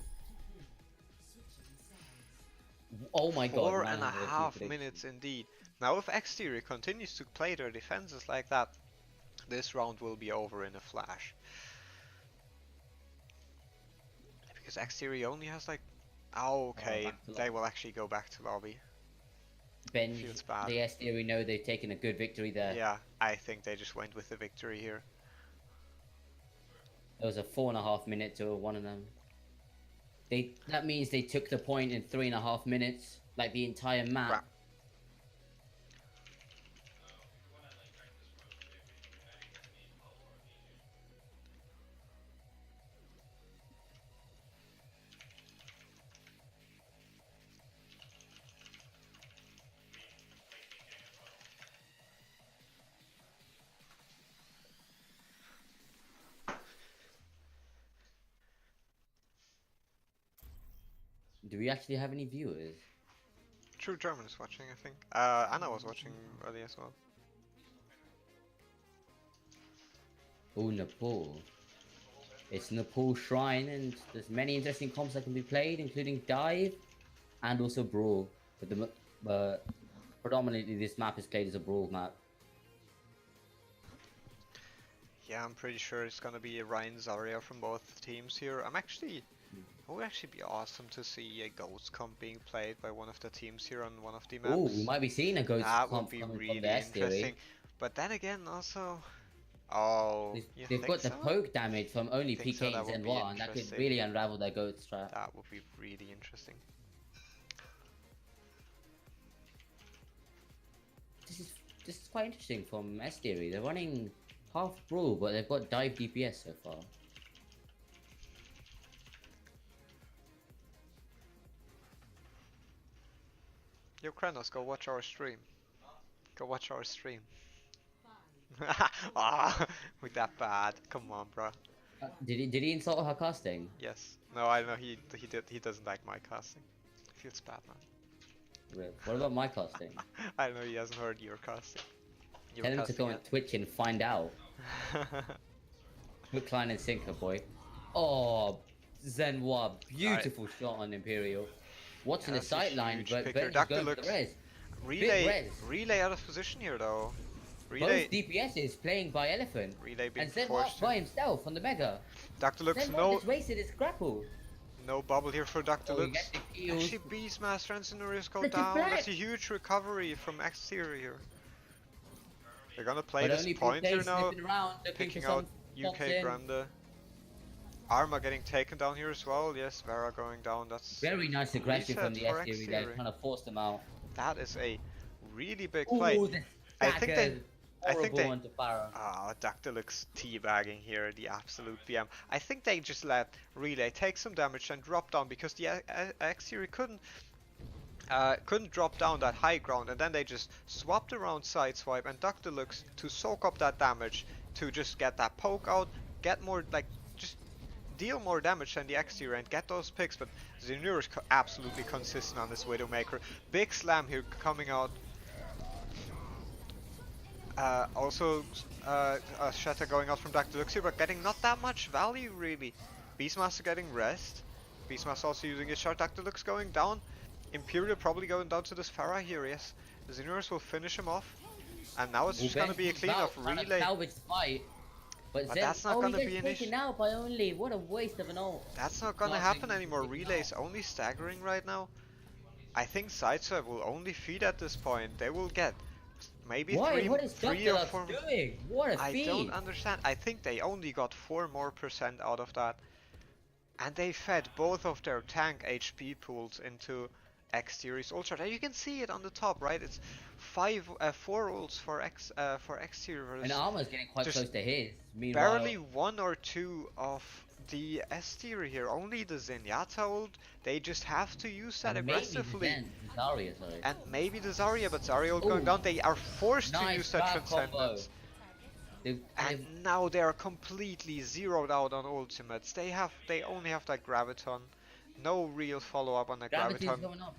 Oh my god! 4.5 minutes indeed. Now if X-Theory continues to play their defenses like that, this round will be over in a flash. Because X-Theory only has like... Oh, okay, back to they lobby. will actually go back to lobby. Ben, Feels bad. the S theory know they've taken a good victory there. Yeah, I think they just went with the victory here. It was a 4.5 minute to one of them. That means they took the point in 3.5 minutes, like the entire map. Right. Do we actually have any viewers? True German is watching, I think. Anna was watching earlier as well. Oh, Nepal. It's Nepal Shrine, and there's many interesting comps that can be played, including Dive and also Brawl. But predominantly, this map is played as a Brawl map. Yeah, I'm pretty sure it's gonna be a Ryan Zarya from both teams here. It would actually be awesome to see a Ghost comp being played by one of the teams here on one of the maps. Oh, we might be seeing a Ghost That would comp be coming really from the S theory. interesting. But then again, also... Oh, you They've think got the so? poke damage from only Think so, PK that and would be Zenwa, and that could interesting. really unravel their Ghost strat. That would be really interesting. This is quite interesting from S theory. They're running half Brawl, but they've got Dive DPS so far. Yo, Kranos, go watch our stream. Go watch our stream. Ah, with that bad. Come on, bro. Did he insult her casting? Yes. No, I know he doesn't like my casting. Feels bad, man. Rip. What about my casting? I know he hasn't heard your casting. Your Tell him to casting go on Twitch and find out. yet. Hook, line, and sinker, boy. Oh, Zenwa, beautiful shot on Imperial. Watching the That's a sideline, huge but pick here. Ben's going for the Dactylux. res. Relay, res. relay out of position here though. Relay, Both DPSs playing by Elephant. relay being And Zenwa forced. by himself on the Mega. Dactylux, Zenwa no, just wasted his grapple. no bubble here for Oh, he Dactylux. gets the kills. Actually, Beastmaster and Cenurious go The down. That's a deflect. huge recovery from Exterior. They're gonna play But this only point plays here now, sniffing around, looking picking for some out pops UK in. Grande. Arma getting taken down here as well. Yes, Vera going down. That's Very nice aggression from the reset for S series there, Exterior. trying to force them out. That is a really big play. Ooh, the I think they- staggered, I think horrible they- onto Farah. Ah, Dactylux teabagging here, the absolute BM. I think they just let Relay take some damage and drop down because the Exterior couldn't drop down that high ground, and then they just swapped around sideswipe and Dactylux to soak up that damage to just get that poke out, get more, like, just deal more damage than the Exterior and get those picks. But Zenur is absolutely consistent on this Widowmaker. Big slam here coming out. Also, Shatter going out from Dactylux here, but getting not that much value really. Beastmaster getting rest. Beastmaster also using his shot. Dactylux going down. Imperial probably going down to this Farah here, yes. The Xenorus will finish him off. And now it's just gonna be a clean off relay. Salvage the fight. But Zen, that's not oh, gonna he be gets an issue. taken out by only. What a waste of an ult. That's not gonna Nothing happen anymore. taken Relay's out. only staggering right now. I think Sideswipe will only feed at this point. They will get maybe Why? What is three or Dr. four. doing? What a I feed. don't understand. I think they only got 4% more out of that. And they fed both of their tank HP pools into X Series Ultra. And you can see it on the top, right? It's 4 ults for X Series. And Armor's getting quite just close to his. Meanwhile, Barely 1 or 2 of the S tier here. Only the Zenyatta ult. They just have to use that and maybe aggressively. Zen, Zarya, sorry. And maybe the Zarya, but Zarya ult going Ooh. down. They are forced to Nice use that grab combo. Transcendence. And now they are completely zeroed out on ultimates. They only have that Graviton. No real follow up on that Gravity's Graviton. going up,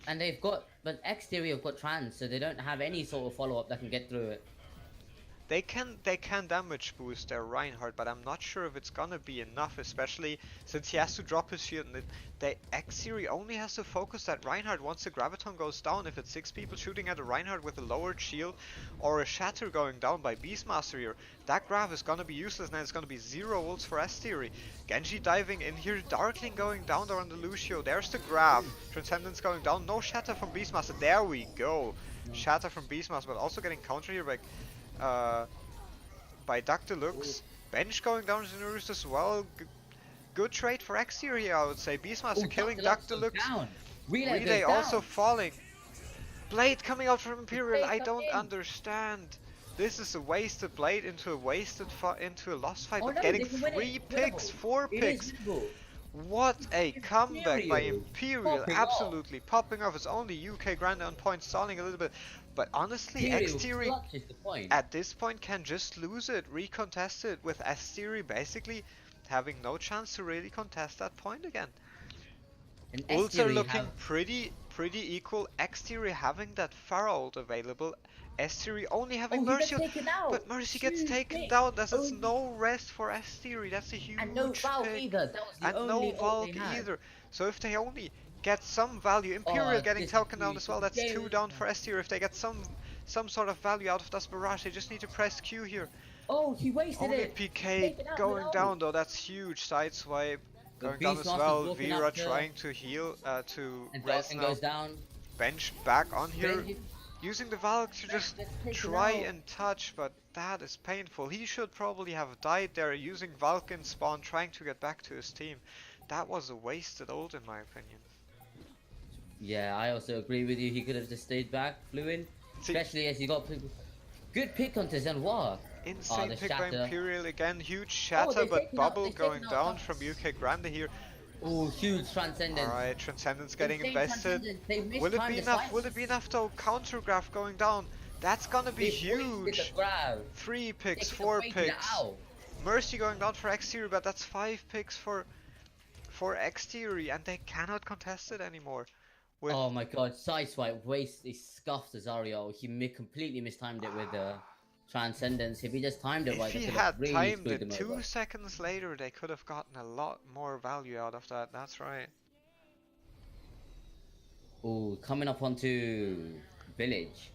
and they've got, but Exterior have got trans, so they don't have any sort of follow up that can get through it. They can damage boost their Reinhardt, but I'm not sure if it's gonna be enough, especially since he has to drop his shield. And the X-Series only has to focus that Reinhardt once the Graviton goes down. If it's 6 people shooting at a Reinhardt with a lowered shield, or a Shatter going down by Beastmaster here, that Grav is gonna be useless, and it's gonna be 0 ults for S-Theory. Genji diving in here, Darkling going down there on the Lucio. There's the Grav. Transcendence going down. No Shatter from Beastmaster. There we go. Shatter from Beastmaster, but also getting counter here by Dactylux. Bench going down to Nurus as well. Good trade for Exterior here, I would say. Beastmaster killing Dactylux. Relay also falling. Blade coming out from Imperial. I don't understand. This is a wasted Blade into a lost fight, but getting 3 picks, 4 picks. What a comeback by Imperial. Absolutely popping off. It's only UK Grande on point, stalling a little bit. But honestly, Exterior at this point can just lose it, recontest it, with Exterior basically having no chance to really contest that point again. Ults are looking pretty equal. Exterior having that Pharah ult available. Exterior only having Mercy, but Mercy gets taken down. That's no rest for Exterior. That's a huge and no Valk pick. either. That was the And only no Valk either. So if they only get some value, Imperial getting taken down as well. That's 2 down for Exterior. If they get some sort of value out of this barrage, they just need to press Q here. Oh, he wasted Only it. PK going down though. That's huge. Sideswipe going down as well. Vera trying to heal to res now. Goes down. Bench back on here. Using the Valk to just try and touch, but that is painful. He should probably have died there using Vulcan spawn, trying to get back to his team. That was a wasted ult in my opinion. Yeah, I also agree with you. He could have just stayed back, flew in. Especially as he got good pick onto Zenwa. Insane pick by Imperial again. Huge Shatter, but Bubble going down from UK Grande here. Oh, huge Transcendence. Alright, Transcendence getting invested. Will it be enough? Will it be enough though? Counter Graph going down. That's gonna be huge. 3 picks, 4 picks. Mercy going down for Exterior, but that's 5 picks for Exterior, and they cannot contest it anymore. With Oh my god, sideswipe, waste, he scuffed Azario. He completely mistimed it with Transcendence. If he just timed it if right, that he could have had really timed screwed it him over. 2 seconds later, they could have gotten a lot more value out of that. That's right. Ooh, coming up onto Village.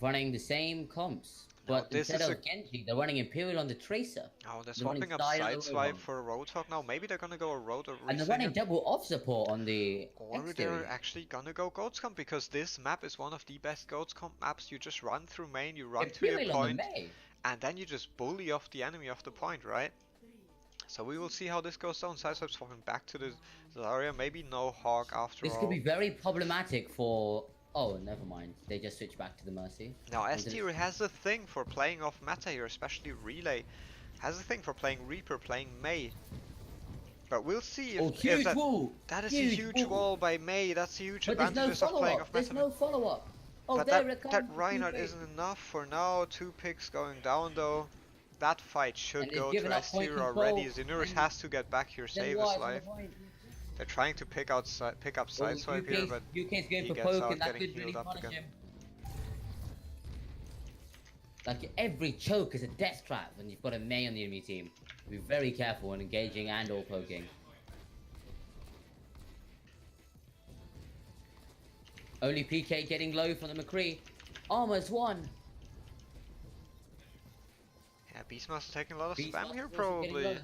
Running the same comps. Now But this instead is a of Genji, they're running Imperial on the Tracer. oh, they're They're running swapping up Side on the Sideswipe Roadhog. for a Roadhog now. Maybe they're gonna go a Road or And they're Reset running here. double off support on the Or they're exterior. actually gonna go Goats Comp because this map is one of the best Goats Comp maps. You just run through main, you run to the Imperial on the point, May. and then you just bully off the enemy off the point, right? So we will see how this goes down. Sideswipe swapping back to the Zarya. Maybe no Hog after This all. could be very problematic for... Oh, never mind. They just switched back to the Mercy. Now S-Tier has a thing for playing off meta here, especially Relay. Has a thing for playing Reaper, playing Mei. But we'll see Oh, if huge that... wall! That is a huge wall by Mei. That's a huge But there's no advantage of playing follow-up. off There's meta. no follow-up. Oh, But there it that comes. Reinhardt isn't enough for now. 2 picks going down though. That fight should And he's go given to up point S-Tier already. control, Zinurus and has to get back here, Then save why his is on the life. point? They're trying to pick up Sideswipe here, but UK's going he for gets poke, out and that getting could really healed up punish again. him. Like, every choke is a death trap when you've got a Mei on the enemy team. Be very careful when engaging and or poking. Only PK getting low from the McCree. Almost won. Yeah, Beastmaster taking a lot of Beastmaster's spam here also getting probably. low.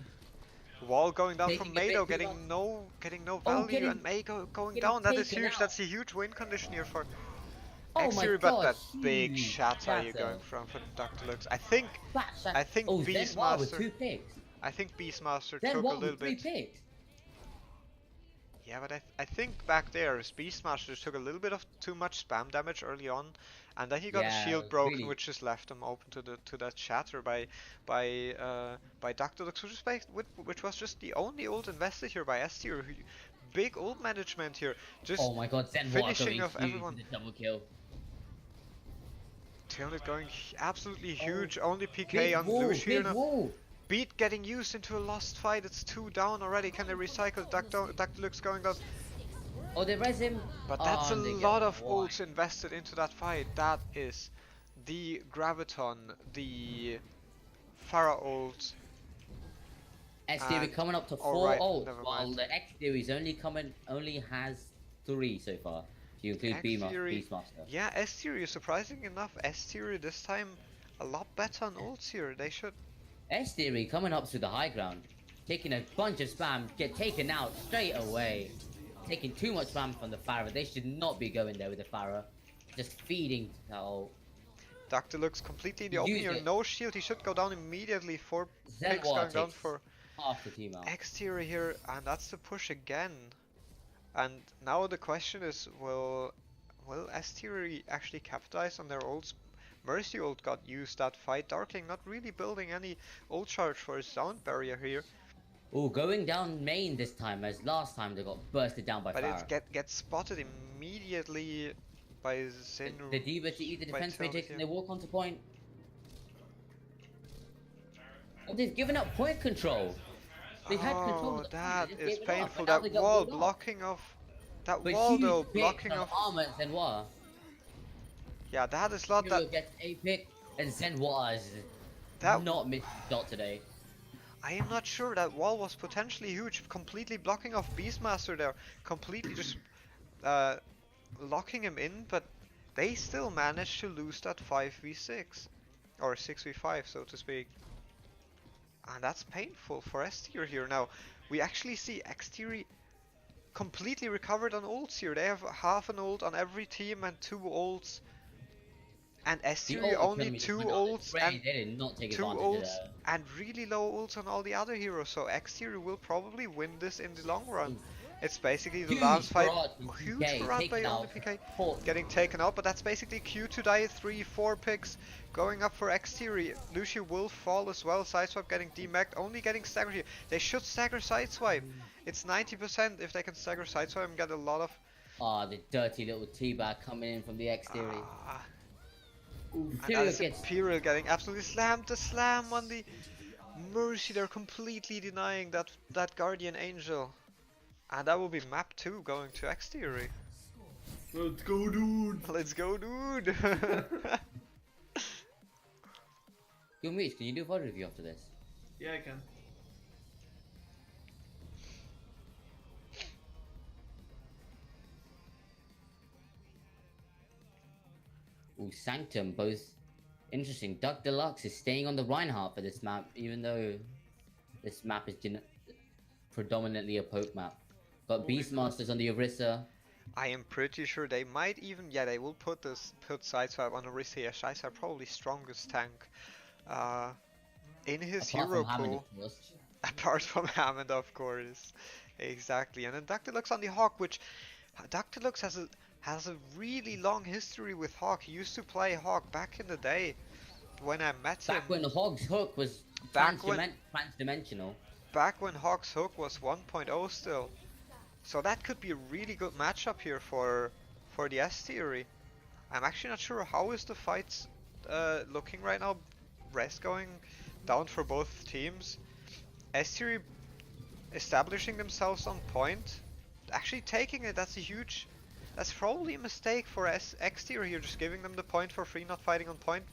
Wall going down Taking from a Mei bit though, too getting long. no Oh, value, getting- and Mei going getting down. That is taken huge. out. That's a huge win condition here for Oh my Exterior, but god, that big huge shatter you're shatter. going from for Dr. Lux. I think Fat shot. I think Oh, Zenwa with Beastmaster 2 picks. Beastmaster Then took a what little with 3 bit. picks? Yeah, but I think back there Beastmaster took a little bit of too much spam damage early on, and then he got Yeah, his it shield was broken, really- which just left him open to that shatter by Dr. Lux, which was just the only ult invested here by S-Tier. Big ult management here, just Oh my god, Zenwa finishing going off huge everyone. with the double kill. Tunit going absolutely Oh, huge. Only PK Big on wall, Lush here big now. wall. Beat getting used into a lost fight. It's 2 down already. Can they recycle? Dr. Lux going down. Oh, they res him. But Oh, that's a and they get lot of one. ults invested into that fight. That is the Graviton, the Pharah ult. S theory and- coming up to oh, 4 right, ults, never while mind. the X theory's only has 3 so far. If you include X-Theory- Beastmaster. Yeah, S-Tier, surprising enough, S-Tier this time a lot better on ults here. They should... S theory coming up to the high ground, taking a bunch of spam, get taken out straight away. Taking too much spam from the Pharah. They should not be going there with the Pharah. Just feeding that ult. Dr. Lux completely in the He open used here. it. No shield. He should go down immediately. 4 picks Zenwa going down takes for half the team out. Exterior here, and that's the push again. And now the question is, will Exterior actually capitalize on their ults? Mercy ult got used that fight. Darkling not really building any ult charge for his sound barrier here, Oh, going down main this time, as last time they got bursted down by but Pharah. it gets spotted immediately by Zen. The D.Va to eat the by defense Tony matrix here. and they walk onto point. Oh, they've given up point control. They had control Oh, of the point, that they just is gave it up, painful. and now That they got wall pulled off. blocking off. That But wall huge though picks blocking on off. Armor and Zenwa. Yeah, that is not Hero that. gets a pick, and Zenwa is That not missed shot today. I am not sure. That wall was potentially huge, completely blocking off Beastmaster there, completely just locking him in. But they still managed to lose that 5v6 or 6v5, so to speak. And that's painful for S-Tier here. Now, we actually see X-Tier completely recovered on ults here. They have half an ult on every team and 2 ults. And The S-Tier ult only economy 2 just went on the ults train, and they did not take 2 advantage of ults that. and really low ults on all the other heroes. So X-Tier will probably win this in the long run. It's basically the Huge last fight. barrage from Huge PK, barrage by taken only out. PK. Fought. Getting taken out, but that's basically Q to die. 3-4 picks going up for X-Tier. Lucio will fall as well. Sideswipe getting demacked, only getting staggered here. They should stagger Sideswipe. It's 90% if they can stagger Sideswipe and get a lot of... Ah, the dirty little teabag coming in from the exterior. Ah, Ooh, and Imperial that is gets Imperial getting absolutely slammed. The slam on the Mercy. They're completely denying that Guardian Angel. And that will be map 2 going to X Theory. Let's go, dude. Let's go, dude! Yo, Mitch, can you do a VOD review after this? Yeah, I can. Ooh, Sanctum, both interesting. Duck Deluxe is staying on the Reinhardt for this map, even though this map is predominantly a poke map. But Beastmaster's on the Orisa. I am pretty sure they might even, yeah, they will put Sideswipe on Orisa. Yeah, Sideswipe probably strongest tank in his Apart hero from Hammond, pool. of course. Apart from Hammond, of course. Exactly. And then Dactylux on the Hawk, which Dactylux has a really long history with Hawk. He used to play Hawk back in the day when I met him. Back when Hog's Hook was transdimensional. Back when Hawk's Hook was 1.0 still. So that could be a really good matchup here for the S Theory. I'm actually not sure how is the fights looking right now. Rest going down for both teams. S Theory establishing themselves on point. Actually taking it, that's probably a mistake for X Theory here, just giving them the point for free, not fighting on point.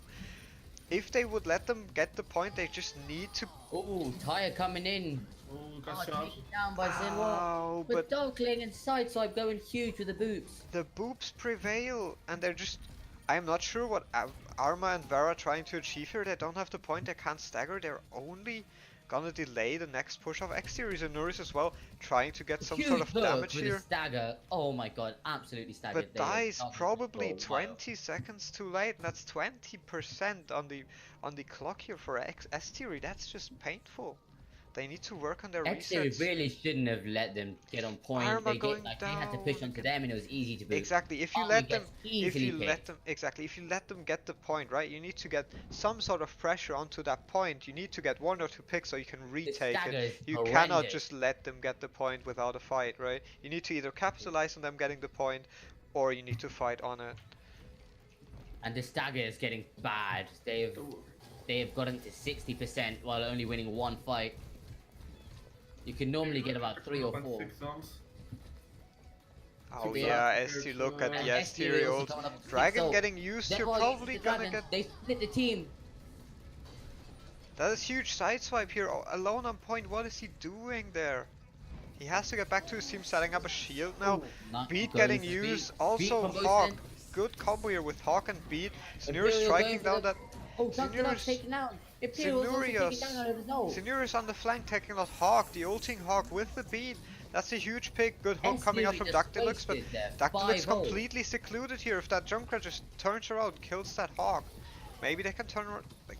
If they would let them get the point, they just need to... Oh, Tyre coming in. Oh, got shot. Taken down by Zenwa. Oh, But Darkling and Sideswipe going huge with the boots. the boops prevail, and they're just... I'm not sure what Arma and Vera are trying to achieve here. They don't have the point, they can't stagger, they're only gonna delay the next push of X Series, and Norris as well, trying to get some Huge sort of hook damage with here. a stagger. Oh my god, absolutely staggered. But there. dies Darkling probably for a while. 20 seconds too late, and that's 20% on the clock here for S Theory. That's just painful. They need to work on their X resets. really shouldn't have let them get on point. Arma They going had to push down. onto them, and it was easy to boot. Exactly. If you Arma let them, gets if easily you let picked. them, exactly. If you let them get the point, right? You need to get some sort of pressure onto that point. You need to get 1 or 2 picks so you can retake stagger it. is You cannot horrendous. just let them get the point without a fight, right? You need to either capitalize on them getting the point, Oh. or you need to fight on it. And the stagger is getting bad. They've gotten to 60% while only winning 1 fight. You can normally get about 3 or 4. 6 zones. Oh be yeah, honest, as you look at and the S tier also ult, coming up with 6 Dragon ult. getting used, Then you're while probably using the gonna dragon, get... They split the team. That is huge sideswipe here, alone on point. What is he doing there? He has to get back to his team, setting up a shield now. Not Beat going getting for used, Beat. also Beat from both Hawk. ends. Good combo here with Hawk and Beat. Zenuri's Imperial striking going for down the- that... Oh, Dr. Lux Zenuri's- taken down. Imperial's also taken Zenurius. down out of his nose. Zenuri's on the flank taking out Hawk, the ulting Hawk with the Beat. That's a huge pick. Good hook coming out from Dactylux, but Dactylux completely secluded here. If that Junkrat just turns around, kills that Hawk, maybe they can turn around. Like,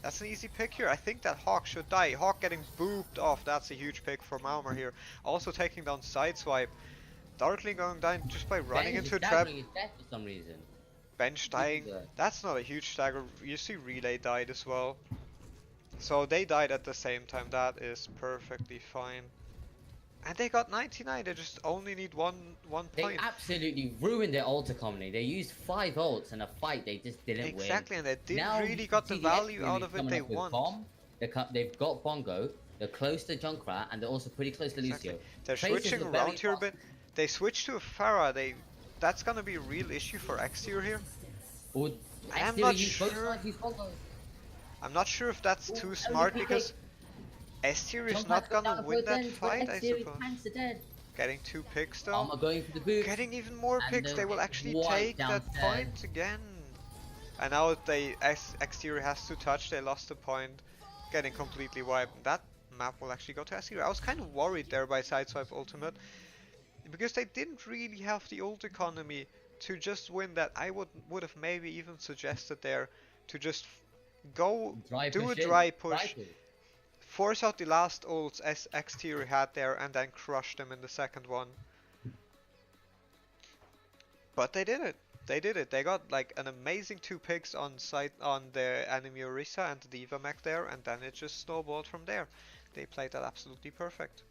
that's an easy pick here. I think that Hawk should die. Hawk getting booped off. That's a huge pick for Malmer here. Also taking down Sideswipe. Darkling going down just by running into a trap. Is dead for some reason. Bench dying. That's not a huge stagger. You see Relay died as well. So they died at the same time. That is perfectly fine. And they got 99. They just only need one They point. absolutely ruined their ult economy. They used 5 ults in a fight they just didn't win. Exactly, and they didn't Now really you got can the see value X out really of it coming they up with want. Bomb. They've got Bongo. They're close to Junkrat, and they're also pretty close to Exactly. Lucio. They're Traces switching were very around here a fast. bit. They switched to a Pharah. That's gonna be a real issue for X-Tier here. Would I am X-Tier not use both sure. sides use Bongo? I'm not sure if that's Ooh, too that was smart a big because S-Tier is Junkrat's not got gonna down win both that ends, but fight, I X-Tier suppose. tanks are dead. Getting 2 picks though. Armor going for the boot. Getting even more And picks, then they will actually White take that downstairs. point again. And now X-Tier has to touch, they lost the point. Getting completely wiped. That map will actually go to S-Tier. I was kind of worried there by Sideswipe Ultimate. Because they didn't really have the ult economy to just win that. I would have maybe even suggested there to just go do a dry push. Force out the last ults as X-Tier had there and then crush them in the second one. But they did it. They did it. They got like an amazing 2 picks on the enemy Orisa and the D.Va mech there, and then it just snowballed from there. They played that absolutely perfect.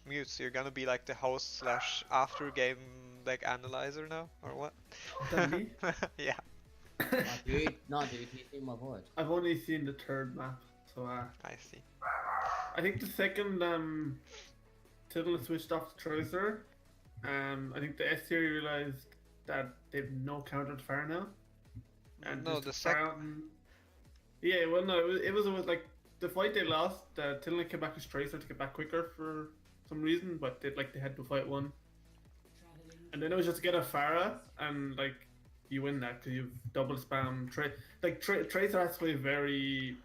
Mutes, you're gonna be like the host slash after game like analyzer now, or what? That me? Yeah. Nah, dude, he's in my voice. I've only seen the 3rd map, so I see. I think the second Tittle switched off the Tracer, I think the S tier realized that they've no counter to Pharah now. And No, just the Pharah- Yeah, well, no, it was like the fight they lost. Tittle came back with Tracer to get back quicker for some reason, but they had to fight one. And then it was just to get a Pharah, and like you win that because you've double spam Tracer has to be very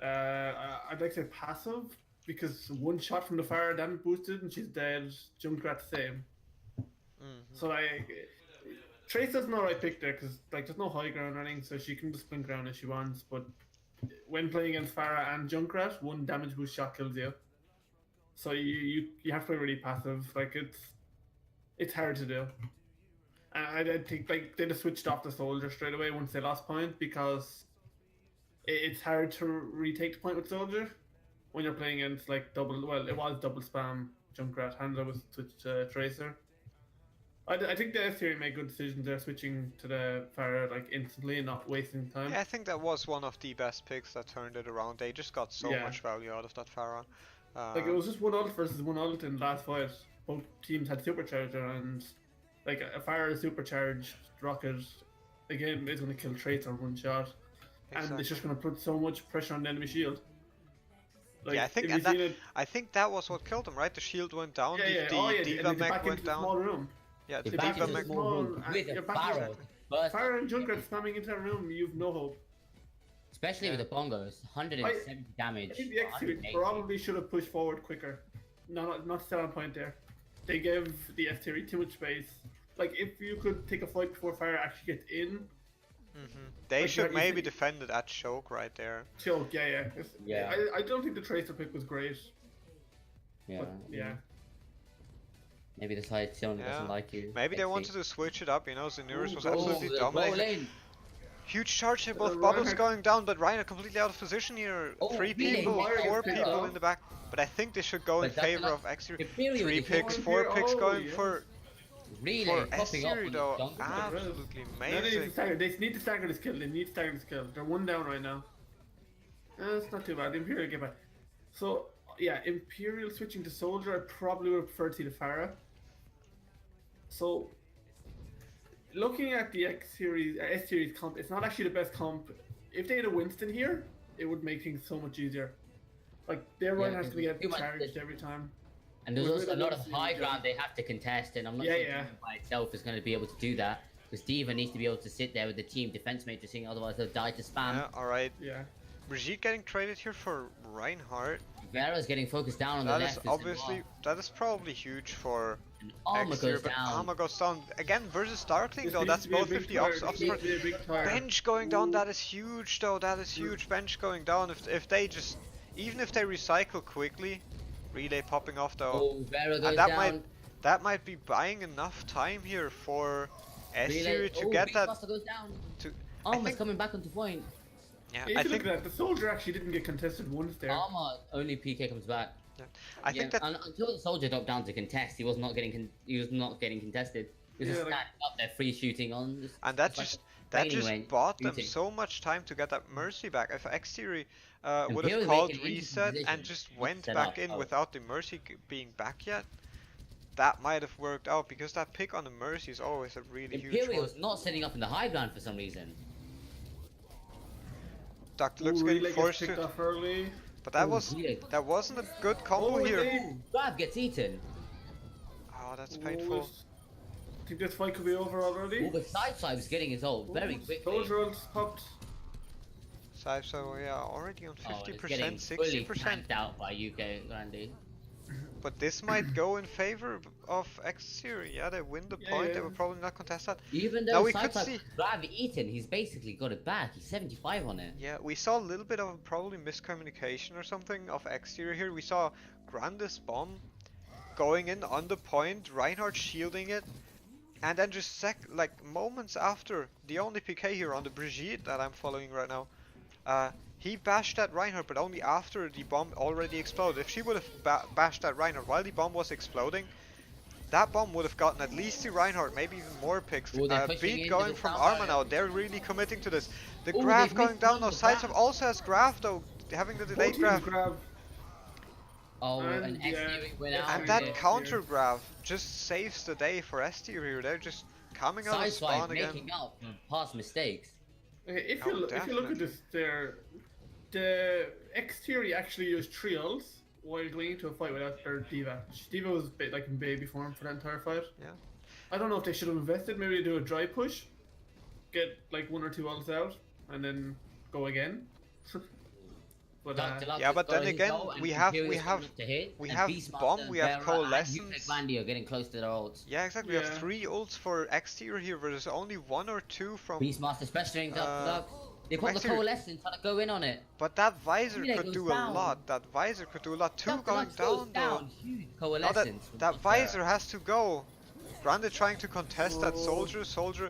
I'd like to say passive, because one shot from the Pharah damage boosted and she's dead. Junkrat same. So like Tracer's not the right pick there because like there's no high ground or anything, so she can just sprint ground if she wants. But when playing against Pharah and Junkrat, one damage boost shot kills you. So you have to play really passive. Like it's hard to do. And I think like they just switched off the soldier straight away once they lost point, because it's hard to retake the point with soldier when you're playing against like double. Well, it was double spam Junkrat. Handler was switched to Tracer. I think the S tier made good decisions there, switching to the Pharah like instantly and not wasting time. Yeah, I think that was one of the best picks that turned it around. They just got so much value out of that Pharah. Like it was just one ult versus one ult in the last fight. Both teams had supercharger, and like a Pharah supercharged rocket again is going to kill Tracer in one shot, and it's just going to put so much pressure on the enemy shield. Like, yeah, I think that was what killed him, right? The shield went down, the Diva mech went down. Small room. Yeah, the They back Diva into mech. the small room with a barrel. But Pharah and Junkrat spamming into that room, you've no hope. especially with the bongos, 170 damage. I think the X series 180. probably should have pushed forward quicker. Not set on point there. They gave the F tier too much space. Like if you could take a fight before Pharah actually gets in. They Like, should you maybe think- defend it at choke right there. Choke, yeah. Yeah. I don't think the Tracer pick was great. Yeah. But yeah. Maybe the side still Yeah. doesn't like you. Maybe they Let's wanted see. to switch it up, you know, Zenurus was Oh, absolutely the dominating. bowling. Huge charge hit, both Reinhardt- bubbles going down, but Reinhardt completely out of position here. Oh, 3 really? people, Wire 4 gets people cut in the back. But I think they should go in But that's favor enough. of X-Series. Imperial 3 with the picks, four 4 Imperial- picks oh, going yes. for Really S popping up series on though. the jungle. Absolutely They need to amazing. stagger. They need to stagger this kill. They need to stagger this kill. They're one down right now. It's not too bad. Imperial get back. So yeah, Imperial switching to soldier. I probably would prefer to see the Pharah. So looking at the X series, S series comp, it's not actually the best comp. If they had a Winston here, it would make things so much easier. Like their run has to get too much- charged every time. And there's With also a the lot of Winston high and ground they have to contest, and I'm not Yeah, sure yeah. Diva by itself is going to be able to do that. Because Diva needs to be able to sit there with the team defense matrixing, otherwise they'll die to spam. Yeah, alright. Yeah. Brigitte getting traded here for Reinhardt. Vera's getting focused down on the That left. is as obviously, well. that is probably huge for And Alma X-Series, goes but down. Alma goes down. Again, versus Darkling This though, needs that's to be a both big 50 tire. off This off needs to be a big tire. Bench going down, that is huge though, that is huge. Bench going down, if they just, even if they recycle quickly, relay popping off though. Oh, Vera goes And that down. might be buying enough time here for Relay. S-Series to Oh, get Big that Buster goes down. to, Alma's think- coming back onto point. yeah, If I you look think, at that, the soldier actually didn't get contested once there. Alma only PK comes back. I think that, until the soldier dropped down to contest, he was not getting contested. He was Yeah, just like- standing up there, free shooting on. and that it's like just, a that training just range bought them shooting. so much time to get that Mercy back. If X-Series would Imperial have called make an interesting reset position and just to went set back up. in Oh. without the Mercy being back yet, that might have worked out, because that pick on the Mercy is always a really huge one. Imperial's not setting up in the high ground for some reason. Dr. Luke's Ooh, getting Relay forced gets picked to, off early. but that Oh, was, Relay. that wasn't a good combo Oh, here. they- Grab gets eaten. Oh, that's Oh, painful. I think this fight could be over already. Oh, but Sideswipe is getting his ult very quickly. Soldier ult's popped. So yeah, already on Oh, it's getting 50%, fully 60%. tanked out by UK Randy. But this might go in favor of X-Series. Yeah, they win the Yeah, point. They yeah. will probably not contest that. Even Now though we could Sideswipe see- grab eaten, he's basically got it back. He's 75 on it. Yeah, we saw a little bit of probably miscommunication or something of X-Series here. We saw Grandis bomb going in on the point, Reinhardt shielding it, and then just like moments after, the only PK here on the Brigitte that I'm following right now, he bashed that Reinhardt, but only after the bomb already exploded. If she would have bashed that Reinhardt while the bomb was exploding, that bomb would have gotten at least the Reinhardt, maybe even more picks. Oh, they're pushing Beat into going the from sound Arma barrier. now, they're really committing to this. The Oh, graph they've going missed down on now, the Sideswipe graph. also has graph though, having the Both delayed teams graph. grab. Oh, And, an yeah, exterior went out. And Exterior, that yeah. counter grab just saves the day for Exterior. They're just coming out of Sideswipe spawn again. making up for past mistakes. Okay, if Oh, you look at definitely. this, there, the exterior actually used trials while going into a fight without their diva. Diva was like in baby form for that entire fight. Yeah. I don't know if they should have invested. Maybe they do a dry push, get like 1 or 2 ults out, and then go again. But Dr. Lux Yeah, has but got then his again, goal, and we have Imperial's coming up to hit, we and have Beastmaster, Bomb, we have Vera, and Coalescence. Utrecht Vandy are getting close to their ults. Yeah, exactly. We Yeah. have 3 ults for Exterior here, but there's only 1 or 2 from. Beastmaster pressuring Dr. Lux. They from put the Exterior. Coalescence trying to go in on it. But that visor Relay could goes do down. a lot. That visor could do a lot. 2 Dr. going Lux goes down though. down. Huge Now Coalescence. that from visor Vera. has to go. Grande trying to contest that soldier. Soldier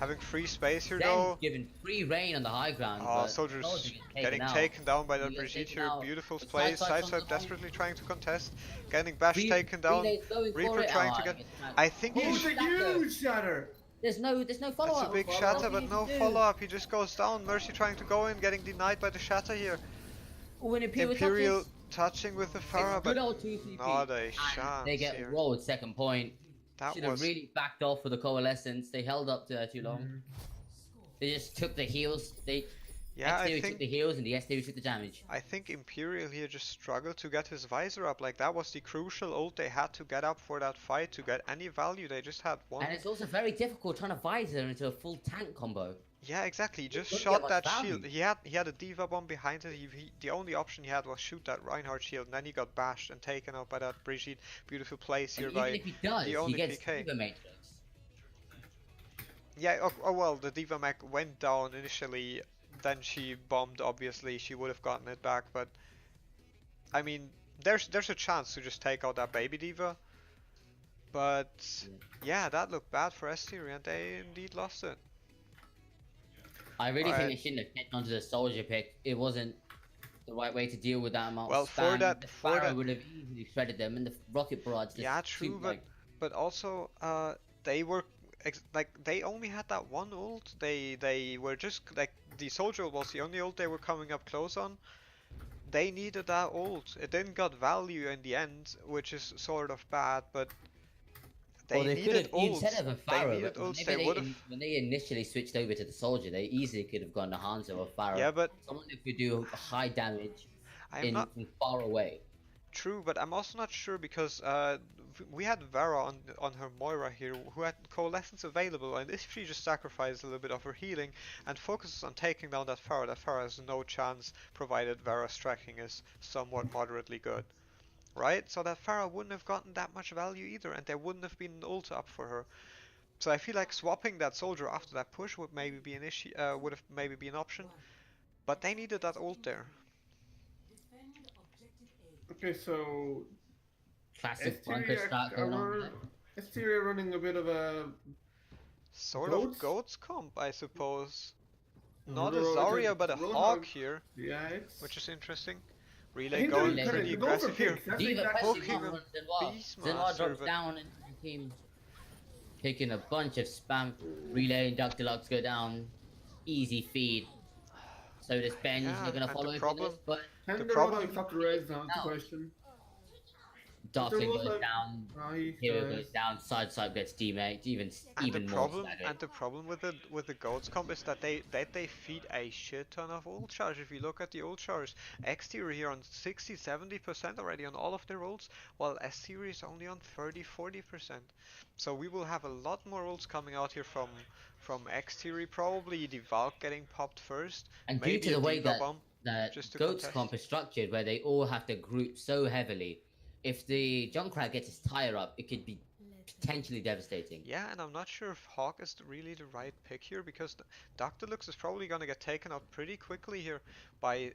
having free space here Zen's though. given free reign on the high ground. Oh, but Soldier's Soldier gets getting out. taken down by that He gets Brigitte taken here. out. Beautiful But play. Sideswipe's on the Sideswipe line. desperately trying to contest. Getting Bash Re- taken down. Relay's going for Reaper it. trying Oh, to get. it's not- I think oh, he it's a Shatter. huge shatter. There's no follow It's up. a big follow shatter, up. but no do? follow up. He just goes down. Mercy trying to go in, getting denied by the shatter here. When Imperial, Imperial touches, touching with the Pharah, good but old 2CP. not a And chance they get here. rolled second point. That Should have was really backed off for the Coalescence. They held up to that too long. Mm-hmm. They just took the heals. They yeah. I Exterior took think the heals and the Exterior took the damage. Imperial here just struggled to get his visor up. Like that was the crucial ult they had to get up for that fight to get any value. They just had one. And it's also very difficult trying to visor into a full tank combo. Yeah, exactly. He just Couldn't shot get that much shield. value. He had a diva bomb behind it. The only option he had was shoot that Reinhardt shield, and then he got bashed and taken out by that Brigitte. Beautiful place here And by even if he does, the he only gets PK. Diva Matrix. Yeah. Oh well, the diva mech went down initially. Then she bombed. Obviously, she would have gotten it back, but I mean, there's a chance to just take out that baby diva. But yeah, that looked bad for Exterior, and they indeed lost it. I really think Alright. they shouldn't have kept onto the soldier pick. It wasn't the right way to deal with that amount Well, of for spam. that- The for Pharah that- would have easily shredded them, and the rocket barrage. Yeah, true, but also they were like they only had that one ult. They were just like the soldier ult was the only ult they were coming up close on. They needed that ult. It didn't got value in the end, which is sort of bad, but they could needed have, ults. instead of a They Pharah, needed but ults. maybe They would have. when they initially switched over to the soldier, they easily could have gone to Hanzo or Pharah. Yeah, but Someone who could do high damage I'm not from far away. true. But I'm also not sure because we had Vera on her Moira here, who had Coalescence available, and if she just sacrifices a little bit of her healing and focuses on taking down that Pharah has no chance, provided Vera's tracking is somewhat moderately good. Right? So that Pharah wouldn't have gotten that much value either, and there wouldn't have been an ult up for her. So I feel like swapping that soldier after that push would maybe be an issue, would have maybe be an option. But they needed that ult there. Defend objective A. Okay, so Classic bunker Exterior start going on. there. Exterior running a bit of a Sort Goats? of goats comp, I suppose. Not a Road- Zarya, but a Roadhog. hawk here, yeah. It's, which is interesting. I Relay think going they're pretty they're going for aggressive here. picks. That's Diva exactly pressing Hooking on him. Zenoir. Beastmaster, Zenoir drops but- down into the team. Taking a bunch of spam. Relay and Dr. Lux go down. Easy feed. So does Ben. Yeah, They're going to and follow the in for problem- this, but Can The the problem- Roadhog stop the raise now? That's the No. question. Darkling Roadhog- goes down. Oh, he Hero dies. goes down. Sideswipe gets demate. Even And more the staggered. problem with the goats comp is that they feed a shit ton of ult charge. If you look at the ult charge, Exterior here on 60-70% already on all of their ults, while Exterior is only on 30-40%. So we will have a lot more ults coming out here from Exterior. Probably the Valk getting popped first. And due maybe to the a way Diva that bomb. that just to Goats contest. comp is structured, where they all have to group so heavily, if the Junkrat gets his tire up, it could be potentially devastating. Yeah, and I'm not sure if Hawk is really the right pick here because Dr. Lux is probably gonna get taken out pretty quickly here by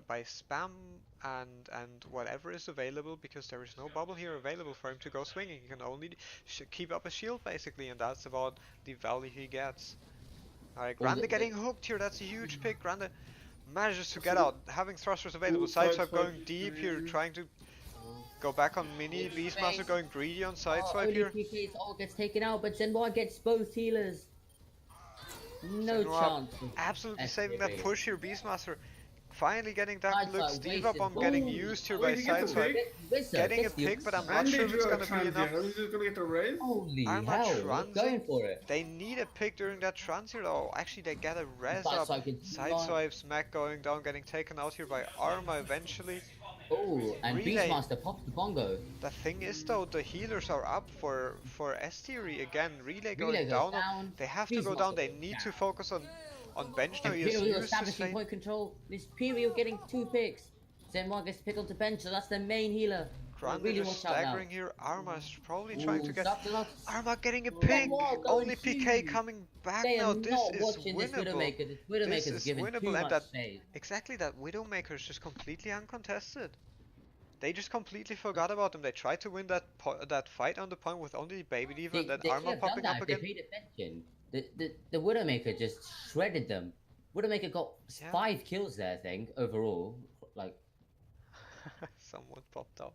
spam and whatever is available because there is no bubble here available for him to go swinging. He can only keep up a shield basically, and that's about the value he gets. Alright, Well, Grande the- getting hooked here. That's a huge pick. Grande manages to get out, having thrusters available. Full Sideswipe sideswipe, going deep here, trying to go back on mini. Beastmaster going greedy on sideswipe only here. PK's all gets taken out, but Zenoir gets both healers. No Zenoir chance. Absolutely saving that Exterior. push here. Beastmaster Finally getting that Sideswipe Lux Diva wasted bomb bomb. getting used here Oh, by he gets a Sideswipe. pick? Getting a pick, but I'm not And sure they if it's drew a gonna be enough. transient. He's just gonna get the raise. Holy Arma hell, they're going transing. for it. They need a pick during that transient. Oh, actually they get a res up. Sideswipe gets Sideswipes, Mac going down, getting taken out here by Arma eventually. Oh, and Relay. Beastmaster pops the bongo. The thing is though, the healers are up for S theory again. Relay going Relay goes down. They have to go Beastmaster down. They goes need to down. focus on bench now. He has Imperial used his establishing lane. point control. Imperial getting 2 picks. Zenmar gets picked onto bench, so that's the main healer. Grande Really just watch out now. staggering here. Arma is probably trying to get. Stop the lock. Arma getting a Oh, pick. wow, going Only PK huge. coming back They now. are This not is watching this winnable. Widowmaker. This This Widowmaker's is given winnable, too and much that space. exactly that Widowmaker is just completely uncontested. They just completely forgot about him. They tried to win that fight on the point with only Baby Diva, and then They Arma could have done popping that up if they again. paid attention. The Widowmaker just shredded them. Widowmaker got Yeah. 5 kills there, I think, overall. Like, Someone popped off.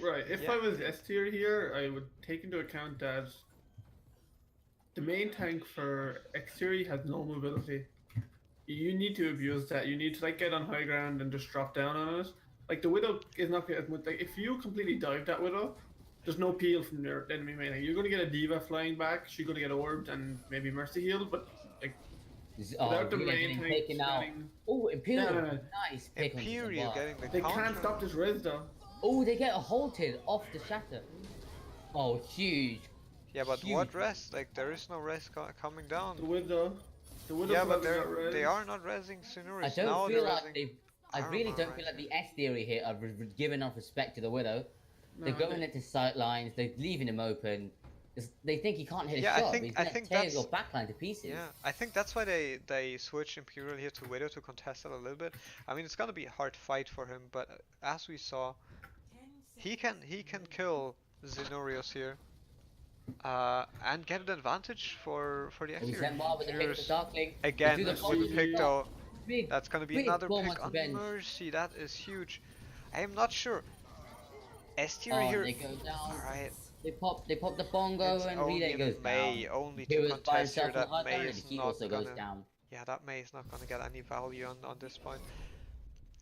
Right. If Yeah. I was S tier here, I would take into account that the main tank for X tier has no mobility. You need to abuse that. You need to like get on high ground and just drop down on it. Like the Widow is not as much. Like if you completely dive that Widow, there's no peel from your enemy main. Like, you're gonna get a Diva flying back. She's gonna get orbed and maybe Mercy healed, but like without the Relay main getting tank taken out. standing, Oh, Imperial. Yeah. Nice pick on Imperial Zenmar. getting the they counter. can't stop this res though. Oh, they get halted off the shatter. Oh, huge. Yeah, but Huge. what rest? Like there is no rest coming down. The Widow. The Widow. Yeah, but probably got they res. are not resing I Sonoris. don't Now feel they're like resing. they've. I Arma really don't feel right like the S theory here are giving enough respect to the Widow. They're No, going they- into sight lines. They're leaving him open. They think he can't hit a Yeah, I shot. think- But he's I gonna think tear that's- your backline to pieces. Yeah, I think that's why they switched Imperial here to Widow to contest it a little bit. I mean, it's gonna be a hard fight for him, but as we saw, 10 he can kill Zenorios here, and get an advantage for the Oh, exterior. Zenmar with the pick of the Here's- Darkling. Again, They do a the super full- pick though. Big, That's gonna be big another bomb pick onto on bench. Mercy. That is huge. I am not sure. S tier Oh, here. they go down. Alright, They pop the bongo it's and only Relay goes May, down. only He to was by contest here. himself on That high May ground and is he not also goes gonna. down. Yeah, that May is not gonna get any value on this point.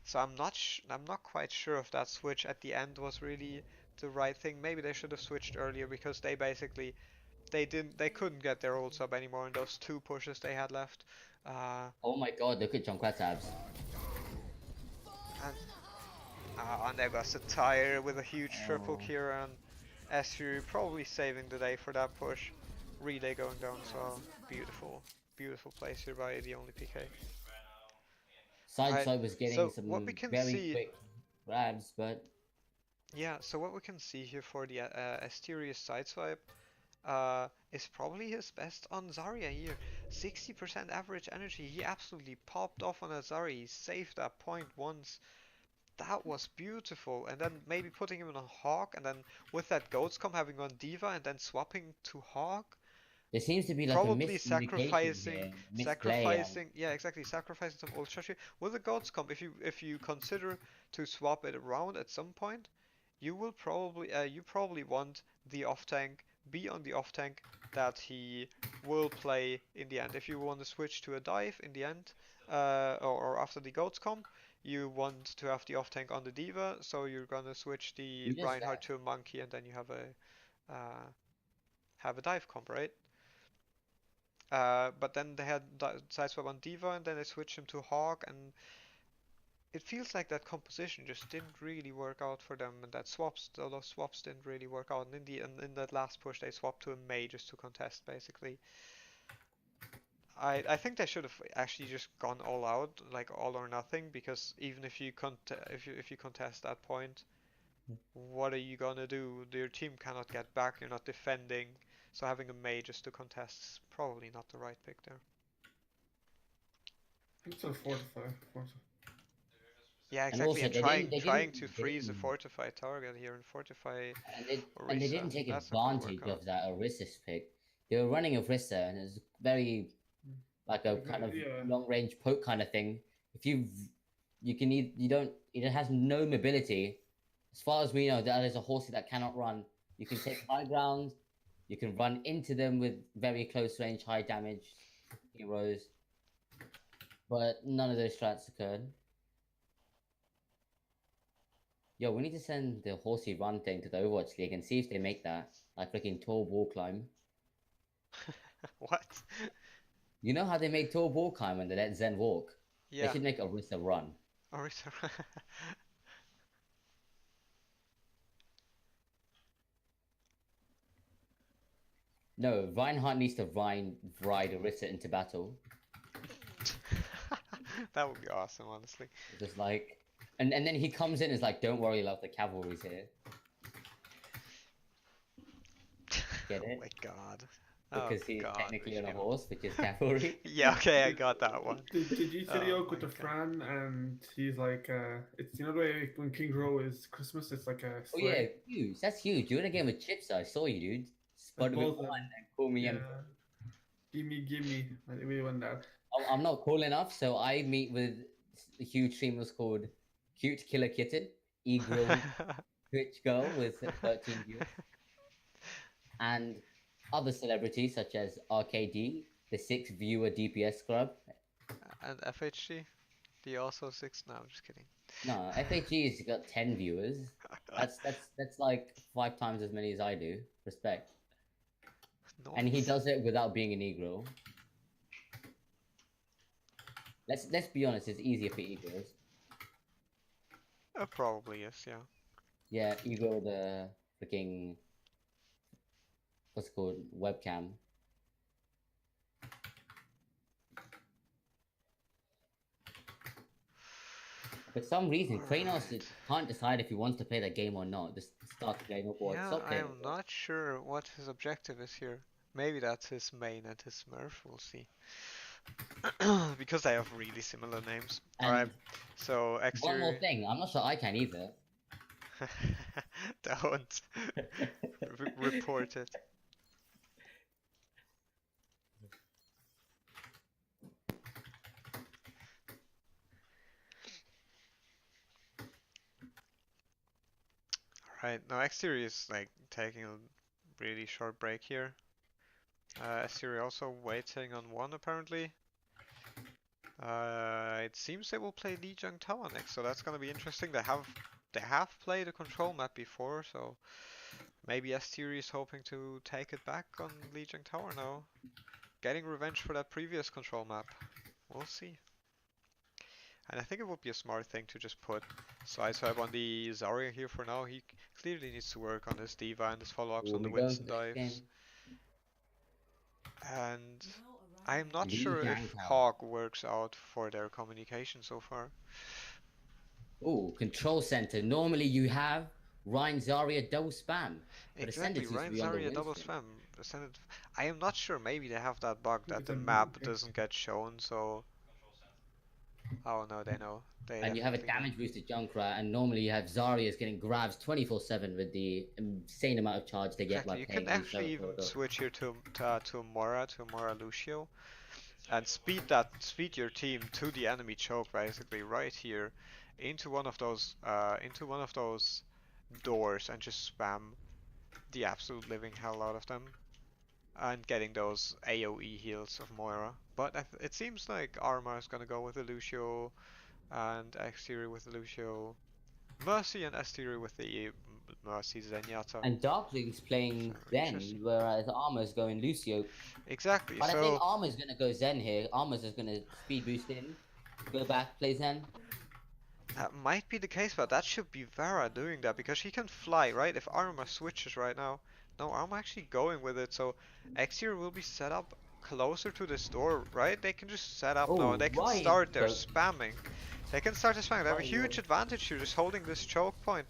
So I'm not quite sure if that switch at the end was really the right thing. Maybe they should have switched earlier because they basically they couldn't get their ult sub anymore in those 2 pushes they had left. Oh my god, look at Junkrat's abs. And there goes a tire with a huge triple Kira, and SU probably saving the day for that push. Relay going down, so beautiful place here by the only PK. Sideswipe was getting so some what we can very see- quick grabs, but Yeah, so what we can see here for the Asterius sideswipe is probably his best on Zarya here. 60% average energy. He absolutely popped off on a Zarya. He saved that point once. That was beautiful. And then maybe putting him on a Hawk, and then with that Goats come having on Diva and then swapping to Hawk. there seems to be like Probably a miscommunication here, sacrificing, yeah, exactly, sacrificing some ult charge here. With the Goats comp, if you consider to swap it around at some point, you will probably you probably want the off tank be on the off tank that he will play in the end. If you want to switch to a dive in the end, or after the Goats comp, you want to have the off tank on the Diva, so you're gonna switch the just Reinhardt to a Monkey, and then you have a dive comp, right? But then they had sideswipe on Diva, and then they switched him to Hawk, and it feels like that composition just didn't really work out for them, and that those swaps didn't really work out. And in that last push, they swapped to a Mei just to contest, basically. I think they should have actually just gone all out, like all or nothing, because even if you contest that point, what are you gonna do? Your team cannot get back. You're not defending. So having a Mei just to contest is probably not the right pick there. It's a fortify. Yeah, And exactly. also, And they trying didn't- to they freeze a didn't- fortified target here and fortify. And they Orisa, didn't take that's not gonna advantage work out. of that Orisa's pick. They were running Orisa, and it's very like a kind of Yeah. long range poke kind of thing. If you can it has no mobility. As far as we know, that is a horsey that cannot run. You can take high ground. You can run into them with very close range, high damage heroes. But none of those strats occurred. Yo, we need to send the horsey run thing to the Overwatch League and see if they make that. Like freaking tall wall climb. What? You know how they make tall wall climb when they let Zen walk? They Yeah. should make Orisa run. Or is there- No, Reinhardt needs to ride Orisa into battle. That would be awesome, honestly. Just like, and then he comes in and is like, "Don't worry, love, the cavalry's here." Get Oh it? my god. Because Oh he's god, technically on a Rishio. horse, which is cavalry. Yeah, okay, I got that one. Did you see the Oh yoke with my the God. Fran and he's like, it's you know the way when King Row is Christmas, it's like a Oh yeah, sleigh. huge. That's huge. You're in a game with chips. I saw you, dude. Spotted with both of one them. and call me. Yeah. And Gimme. I think we won that. I'm not cool enough, so I meet with a huge streamers called Cute Killer Kitten, E-Grill Twitch girl with 13 viewers, and other celebrities such as RKD, the 6 viewer DPS scrub. And FHG? The also 6? No, I'm just kidding. No, FHG's got 10 viewers. That's like 5 times as many as I do. Respect. And he Nice. does it without being an e-girl. Let's be honest, it's easier for e-girls. Probably yes, yeah. Yeah, e-girl the freaking what's it called, webcam. For some reason, Kranos Alright. can't decide if he wants to play that game or not. Just start the game up or Yeah, stop I playing. am not sure what his objective is here. Maybe that's his main and his Smurf, we'll see. Because they have really similar names. And Alright, so one more exterior. thing, I'm not sure I can either. Don't report it. Alright, now exterior is like taking a really short break here. Exterior also waiting on one apparently. It seems they will play Lijiang Tower next, so that's gonna be interesting. They have played a control map before, so maybe Asteri is hoping to take it back on Lijiang Tower now. Getting revenge for that previous control map. We'll see. And I think it would be a smart thing to just put Sideswipe on the Zarya here for now. He clearly needs to work on his Diva and his follow-ups Here on the we go, Winston next dives. game. And I am not Lee sure if Jiang Tao. Hawk works out for their communication so far. Oh, control center. Normally you have Ryan Zarya double spam. But Exactly, Ascendant used to Ryan be on the Zarya double Winston. spam. Ascendant. I am not sure, maybe they have that bug that It's the a map okay. doesn't get shown, so... Oh no, they know. They And you have a definitely know. damage boosted Junkrat, and normally you have Zarya's getting grabs 24/7 with the insane amount of charge they get Exactly, by you paying can these actually even photos. switch here to a Mora Lucio, and speed your team to the enemy choke basically right here, into one of those doors and just spam the absolute living hell out of them, and getting those AoE heals of Moira. But it seems like Arma is gonna go with the Lucio, and Exterior with the Lucio, Mercy and Exterior with the Mercy Zenyatta. And Darkling's playing So, Zen, interesting. whereas Armor's going Lucio. Exactly. But I So think Armor's gonna go Zen here. Armor's just gonna speed boost in, go back, play Zen. that might be the case, but that should be Vara doing that because she can fly, right? If Arma switches right now. No, Arma actually going with it, so Exterior will be set up closer to this door, right? They can just set up now, Oh, and they can right. start their So- spamming. They can start their spamming. They have a Right, huge right. advantage here, just holding this choke point.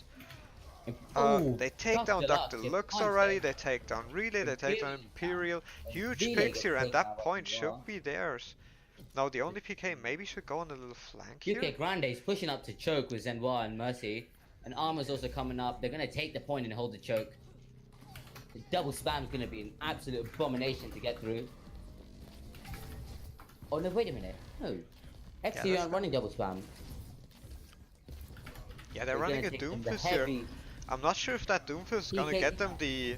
Oh, They take down Dr. Deluxe, Lux it already, punches. they take down Relay, they take down Imperial. Huge Relay picks gets here, and taken out that by point the should wall. be theirs. Now the only PK maybe should go on a little flank here. UK Grande's pushing up to choke with Zenwa and Mercy, and Armor's also coming up. They're gonna take the point and hold the choke. The double spam's gonna be an absolute abomination to get through. Oh no, wait a minute. No. XC that's aren't running double spam. Yeah, they're running a gonna take them Doomfist the here. heavy. I'm not sure if that Doomfist is gonna PK get them the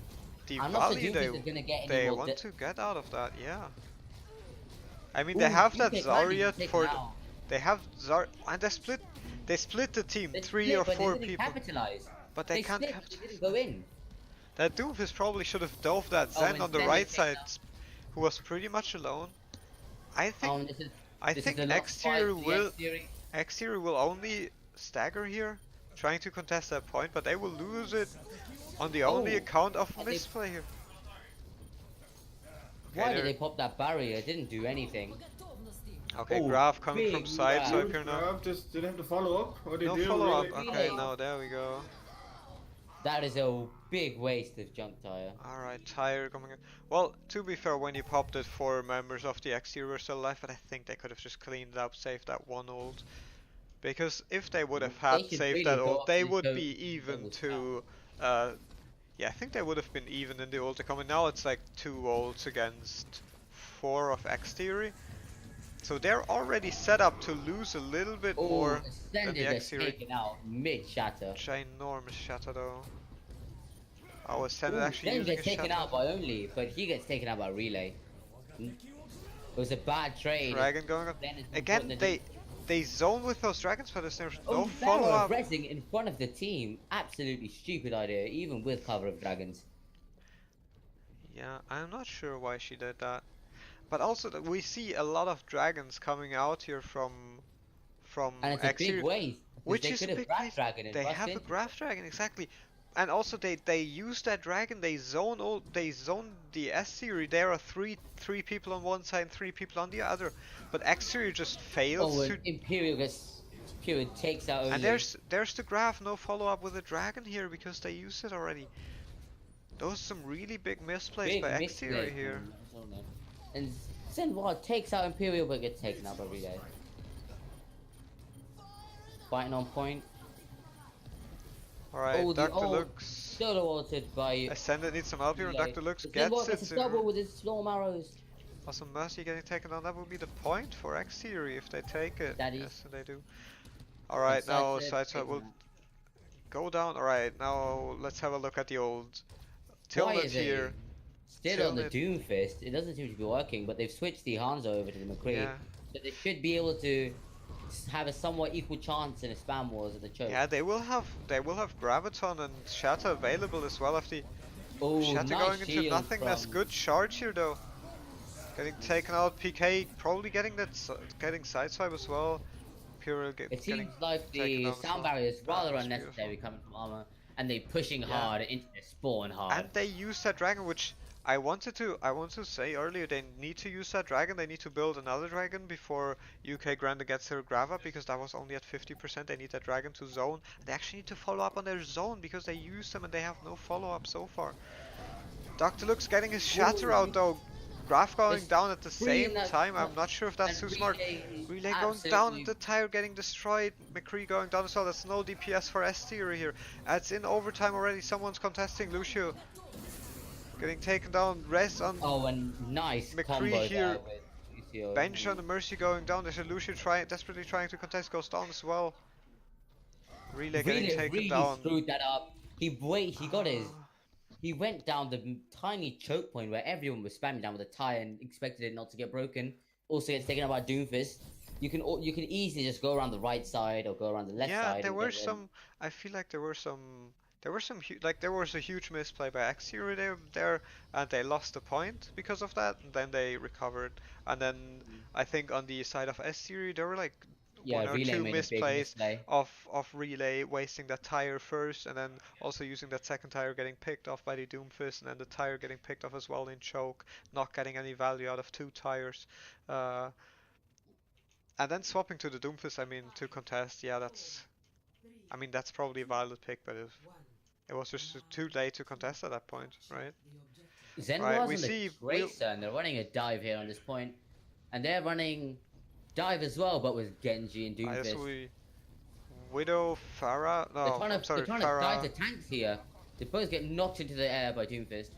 I'm not sure value Doomfist is gonna get any they more want to get out of that, yeah. I mean, they Ooh, have that UK Grinding Zarya was taken for. out. They have and they split the team, They 3 split, or but 4 they didn't people. capitalize. But they can't split, but they didn't go in. That Doomfist probably should have dove that Oh, Zen and on the Zen right is taken side, out. who was pretty much alone. I think This is I this think is the last fight Exterior for the will Exterior. Exterior will only stagger here, trying to contest that point, but they will lose it on the only Oh, account of but they- misplay here. Why there- did they pop that barrier? It didn't do anything. Okay, Oh, Graf coming big from side grab. swipe here now. Grab, just didn't have to follow up. What did No he do? follow up. Really? Okay, Relay. no, there we go. That is a big waste of junk tire. Alright, tire coming in. Well, to be fair, when you popped it, 4 members of the Exterior were still alive, but I think they could have just cleaned it up, saved that one ult. Because if they would have had They should saved really that go ult, up they and would go be even double to. Yeah, I think they would have been even in the ult coming. Now it's like 2 ults against 4 of Exterior. So they're already set up to lose a little bit Oh, more than Ascended the gets Exterior. taken out mid-shatter. Ginormous shatter though. Oh, Ascended Ooh, actually Zen using gets a taken shatter. out by only, but he gets taken out by relay. It was a bad trade. Dragon going up. Zen is Again, important to- they zone with those dragons, but there's no Oh, follow up. Rezzing in front of the team. Absolutely stupid idea, even with cover of dragons. Yeah, I'm not sure why she did that. But also that we see a lot of dragons coming out here from And it's a Exterior, big waste. which They is a could have big Graph waste. Dragon and They rushed have a into graph dragon exactly, and also they use that dragon. They zone the S series. There are three people on one side and 3 people on the other, but Exterior just fails Oh, to. and Imperial takes out only. And there's the graph, no follow up with the dragon here because they used it already. Those are some really big misplays big by misplay Exterior here. from Zen. And Zenwa takes out Imperial but gets taken out by relay. Fighting on point. Alright, Oh, the Dr. old Lux. Solo altered by Ascended needs some help here, and relay. Dr. Lux Zenwa gets gets a it. double with his storm arrows. Also, Mercy getting taken down. That would be the point for Exterior if they take it. That is. Yes, they do. Alright, now Sideswipe will taken out. go down. Alright, now let's have a look at the old Why Tilnet is it here. still on the Tilnet. Doomfist? It doesn't seem to be working, but they've switched the Hanzo over to the McCree. Yeah. So they should be able to have a somewhat equal chance in a spam wars at the choke. Yeah, they will have Graviton and Shatter available as well. If the Oh, Shatter nice going into shield nothingness, from- good charge here though. Getting taken out. PK probably getting sideswipe as well. Imperial It getting seems like taken the down as sound well. barrier is rather That's unnecessary beautiful. coming from armor, and they pushing Yeah. hard into the spawn hard. And they use that dragon, which I wanted to say earlier. They need to use that dragon. They need to build another dragon before UK Granda gets their grav up, because that was only at 50%. They need that dragon to zone. They actually need to follow up on their zone because they use them and they have no follow up so far. Dr. Luke's getting his shatter out though. Graph going It's down at the same that- time. I'm not sure if that's and too smart. is Relay going down, absolutely- the tire getting destroyed. McCree going down as well. That's no DPS for S tier here. It's in overtime already. Someone's contesting. Lucio getting taken down. Rest on Oh, and nice McCree combo here. there with Lucio. bench on the Mercy going down. There's a Lucio desperately trying to contest. Goes down as well. Relay getting Really, taken really down. screwed that up. He got his. He went down the tiny choke point where everyone was spamming down with a tire and expected it not to get broken. Also gets taken out by Doomfist. You can easily just go around the right side or go around the left Yeah, side. there and were get in. some. I feel like there was a huge misplay by Exterior there, and they lost a point because of that. And then they recovered, and then I think on the side of Exterior there were like one or Relay two made a big misplays misplay. of Relay wasting that tire first, and then also using that second tire getting picked off by the Doomfist, and then the tire getting picked off as well in choke, not getting any value out of 2 tires. And then swapping to the Doomfist, I mean, to contest, yeah, that's probably a valid pick, but it was just too late to contest at that point, right? Zen Right, was we on the see Tracer, and they're running a dive here on this point, and they're running dive as well, but with Genji and I Doomfist. guess we Widow, Farah, They're no, trying I'm to, sorry, they're trying to dive the Farah, tanks here. They both get knocked into the air by Doomfist.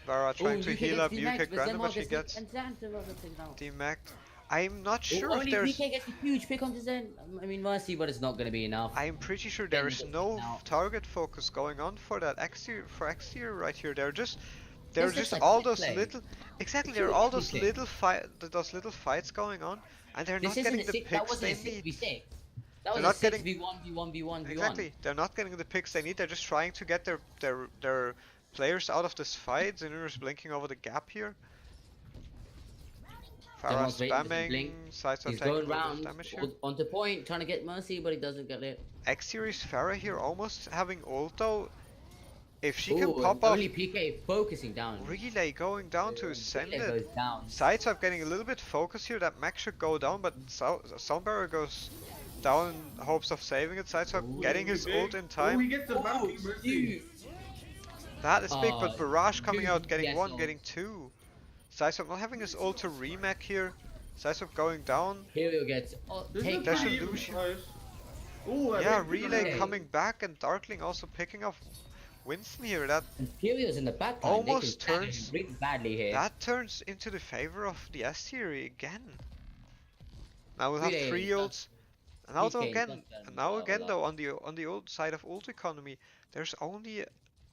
Farah trying to UK heal gets up demacked, UK Granda, but she Zen gets and Zen gets taken out. demacked. I'm not sure if Only there's. PK gets a huge pick onto Zen. I mean, Mercy, but it's not going to be enough. I'm pretty sure there is no now. target focus going on for that Exterior right here. They're just there are This looks just like all quick those play. little, exactly. They There are do all those everything. little fights going on, and they're This not isn't getting a the six. That picks wasn't they a need. 6v6. That They're was a not getting 6v1 v1 v1 v1. exactly. They're not getting the picks they need. They're just trying to get their players out of this fight. Zinura's blinking over the gap here. Farah Someone's waiting for the blink. spamming. Sideswipe He's taking a going little bit of round damage here. onto point, trying to get Mercy, but he doesn't get it. X Series Farah here almost having ult though. If she can Ooh, pop off only PK focusing down. Relay going down to send Relay it. goes down. Sideswipe getting a little bit focused here. That mech should go down, but Soundbarrier goes down in hopes of saving it. Sideswipe getting his ult in Oh, time. he gets the bounty, Mercy. That is big, but Barrage coming dude, out, getting yes, one, ult. getting two. Sideswipe not having his ult to remech here. Sideswipe going down. Hero gets This take is There's a a pretty even Lucian. fight. Ooh, I Yeah, think Relay Relay. coming back and Darkling also picking off Winston here. That Imperials in the back line. Almost they can turns- really badly here. that turns into the favor of the S tier again. Now we'll have Relay three does- ults. And now though PK again, does turn and now well again up. though on the old side of ult economy, there's only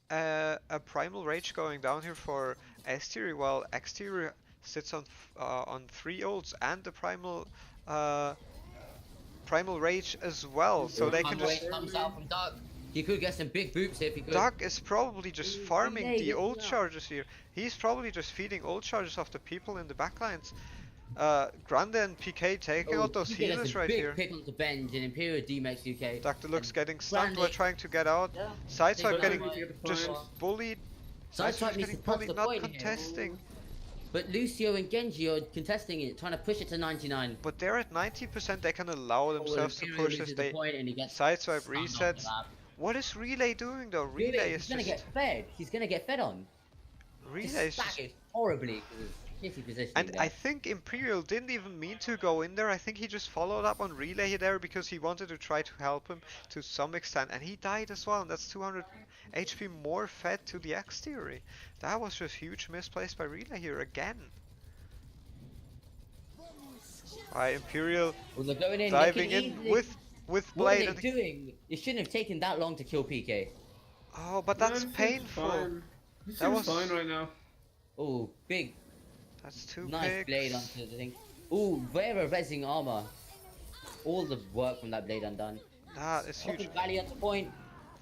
a primal rage going down here for S tier, while X tier sits on three ults and the primal rage as well, so they can just. Comes out from Dark. He could get some big boops if he could. Doc is probably just farming Relay the gets ult out. charges here. He's probably just feeding ult charges off the people in the backlines. Grande and PK taking out those PK gets healers a right big here. pick onto bench and Imperial D-Max UK. Dr. Luke's And getting stunned while Grande- trying to get out. Yeah. Sideswipe They getting go just down. bullied. Sideswipe needs to getting touch bullied, the not point here. contesting. But Lucio and Genji are contesting it, trying to push it to 99. But they're at 90%, they can allow themselves to Imperial push loses if the they point and he gets sideswipe stunned off the resets. map. What is Relay doing though? Relay is He's gonna just get fed. He's gonna get fed on. Relay is Just just staggered horribly because of shitty positioning and there. I think Imperial didn't even mean to go in there. I think he just followed up on Relay there because he wanted to try to help him to some extent. And he died as well, and that's 200 HP more fed to the X theory. That was just huge misplaced by Relay here again. Alright, Imperial Well, they're going in, diving they can in easily- with What Blade. are they doing? It shouldn't have taken that long to kill PK. Oh, but that's Yeah, he seems painful. fine. He That seems was- fine right now. Oh, big, That's two nice picks. blade onto the thing. Oh, Vera resing armor. All the work from that blade undone. That is huge. Fucking Valley onto point.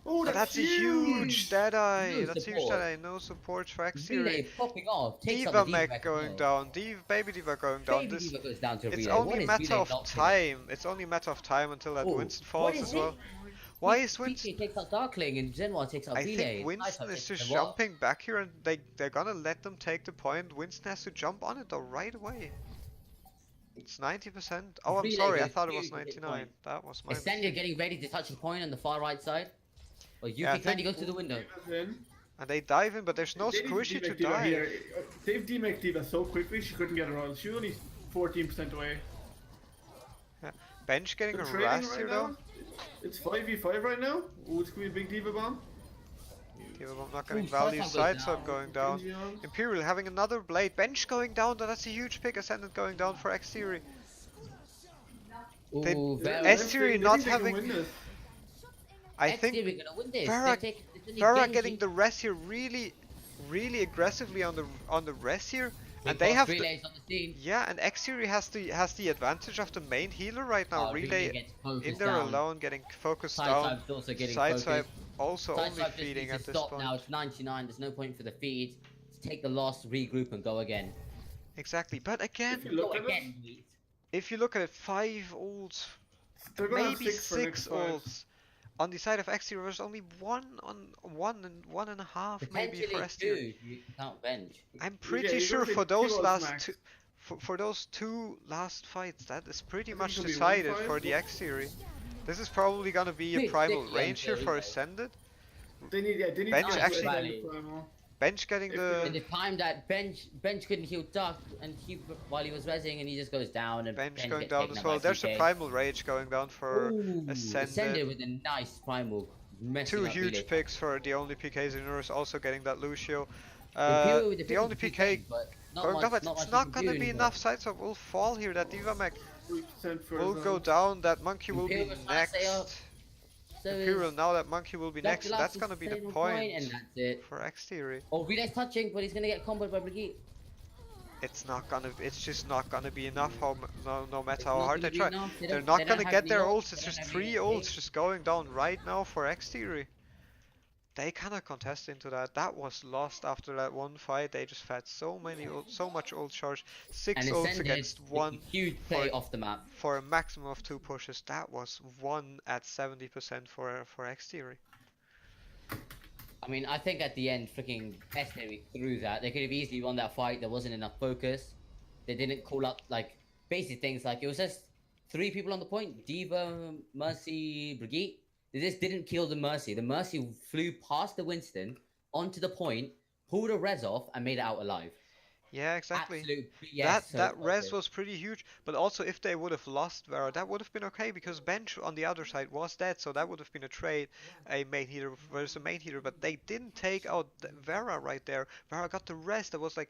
Oh, That's a huge Deadeye. No That's huge support. Deadeye. No support for X Relay theory. popping off. Takes Diva out the mech Diva going as well. down. Baby Diva going down. Baby This Diva goes down to it's Relay. only What a is matter Relay of not doing? time. It's only a matter of time until that Oh, Winston what falls is as well. it? Why is Winston? PK takes out Darkling and Zenwa takes out I Relay. think Winston Sideswipe is takes just the wall. jumping back here, and they're gonna let them take the point. Winston has to jump on it though right away. It's 90%. Oh, I'm Relay sorry. I goes thought it was huge at this 99. point. That was my Ascendia mistake. getting ready to touch the point on the far right side. Well, Yuki Yeah, I kindly think- goes to the window. And they dive in, but there's no They've squishy to DMAC Diva dive. here. They've DMAC Diva so quickly she couldn't get her on. She was only 14% away. Bench getting They're harassed trading here right though. now. It's 5v5 right now. Oh, it's gonna be a big Diva bomb. Diva bomb not getting Ooh, value. Sideswipe goes Sideswipe going down. Genji on. Imperial having another blade. Bench going down. That's a huge pick. Ascendant going down for X theory. They- Ooh, Yeah, Vera. S they tier think not they can having- win this. I think X-Theory gonna win this. Vera- They're taking- it's only Farah Genji. getting the rest here really aggressively on the rest here, They've and they got have relays on the scene. yeah, and X Theory has the advantage of the main healer right now. Oh, Relay gets in focused there down. alone, getting focused down. Sideswipe's also getting Sideswipe focused. also only Sideswipe just feeding needs at to this stop point. now. It's 99. There's no point for the feed. Just take the loss, regroup, and go again. Exactly, but again, If you look Go at it, again, please. if you look at it, 5 ults, they're gonna have maybe 6 for next 6 fight. ults. On the side of X Theory, there's only one and 1.5 maybe for Potentially S Theory. 2. You can't bench. I'm pretty you're sure gonna for take those 2 ults last max. two, for those 2 last fights, that is pretty I think much it'll be decided 1-5. for the X Series. This is probably gonna be a Big primal sticky range here until for he- Ascended. They need Bench to actually- get the primal. Bench getting If In the the time that bench couldn't heal Duck and he while he was rezzing and he just goes down and bench Bench going gets down taken as out well. by There's a PK. primal rage going down for Ooh, Ascended. with a nice primal. Messing 2 up huge Relay. picks for the only PKs in Urus, also getting that Lucio. Imperial with The big only PK but not going much, down, but not it's much not you can gonna do be anymore. enough. Sideswipe will fall here. That Diva mech 3% for will his go own. down. That monkey will be Imperial was trying to next. stay up. So Imperial, is now that Monkey will be next, Dr. that's Lux gonna is be the staying on point and that's it. for X Theory. Oh, Relay's touching, but he's gonna get comboed by Brigitte. It's just not gonna be enough. No matter It's how not hard gonna they be try, enough. they're They not don't gonna have get the their ult, ults. they It's don't just have 3 the ults ult. just going down right now for X Theory. They cannot contest into that. That was lost after that one fight. They just had so much ult charge. 6 And ults Ascended against taking 1 huge play off the map. for a maximum of 2 pushes. That was 1 at 70% for X Theory. I mean, I think at the end, freaking S-Theory threw that. They could have easily won that fight. There wasn't enough focus. They didn't call up, like, basic things. Like, it was just 3 people on the point. Diva, Mercy, Brigitte. They just didn't kill the Mercy. The Mercy flew past the Winston, onto the point, pulled a res off, and made it out alive. Yeah, exactly. Absolute BS. That res was pretty huge, but also if they would have lost Vera, that would have been okay because Bench on the other side was dead, so that would have been a trade, a main healer versus a main healer, but they didn't take out Vera right there. Vera got the res. That was like,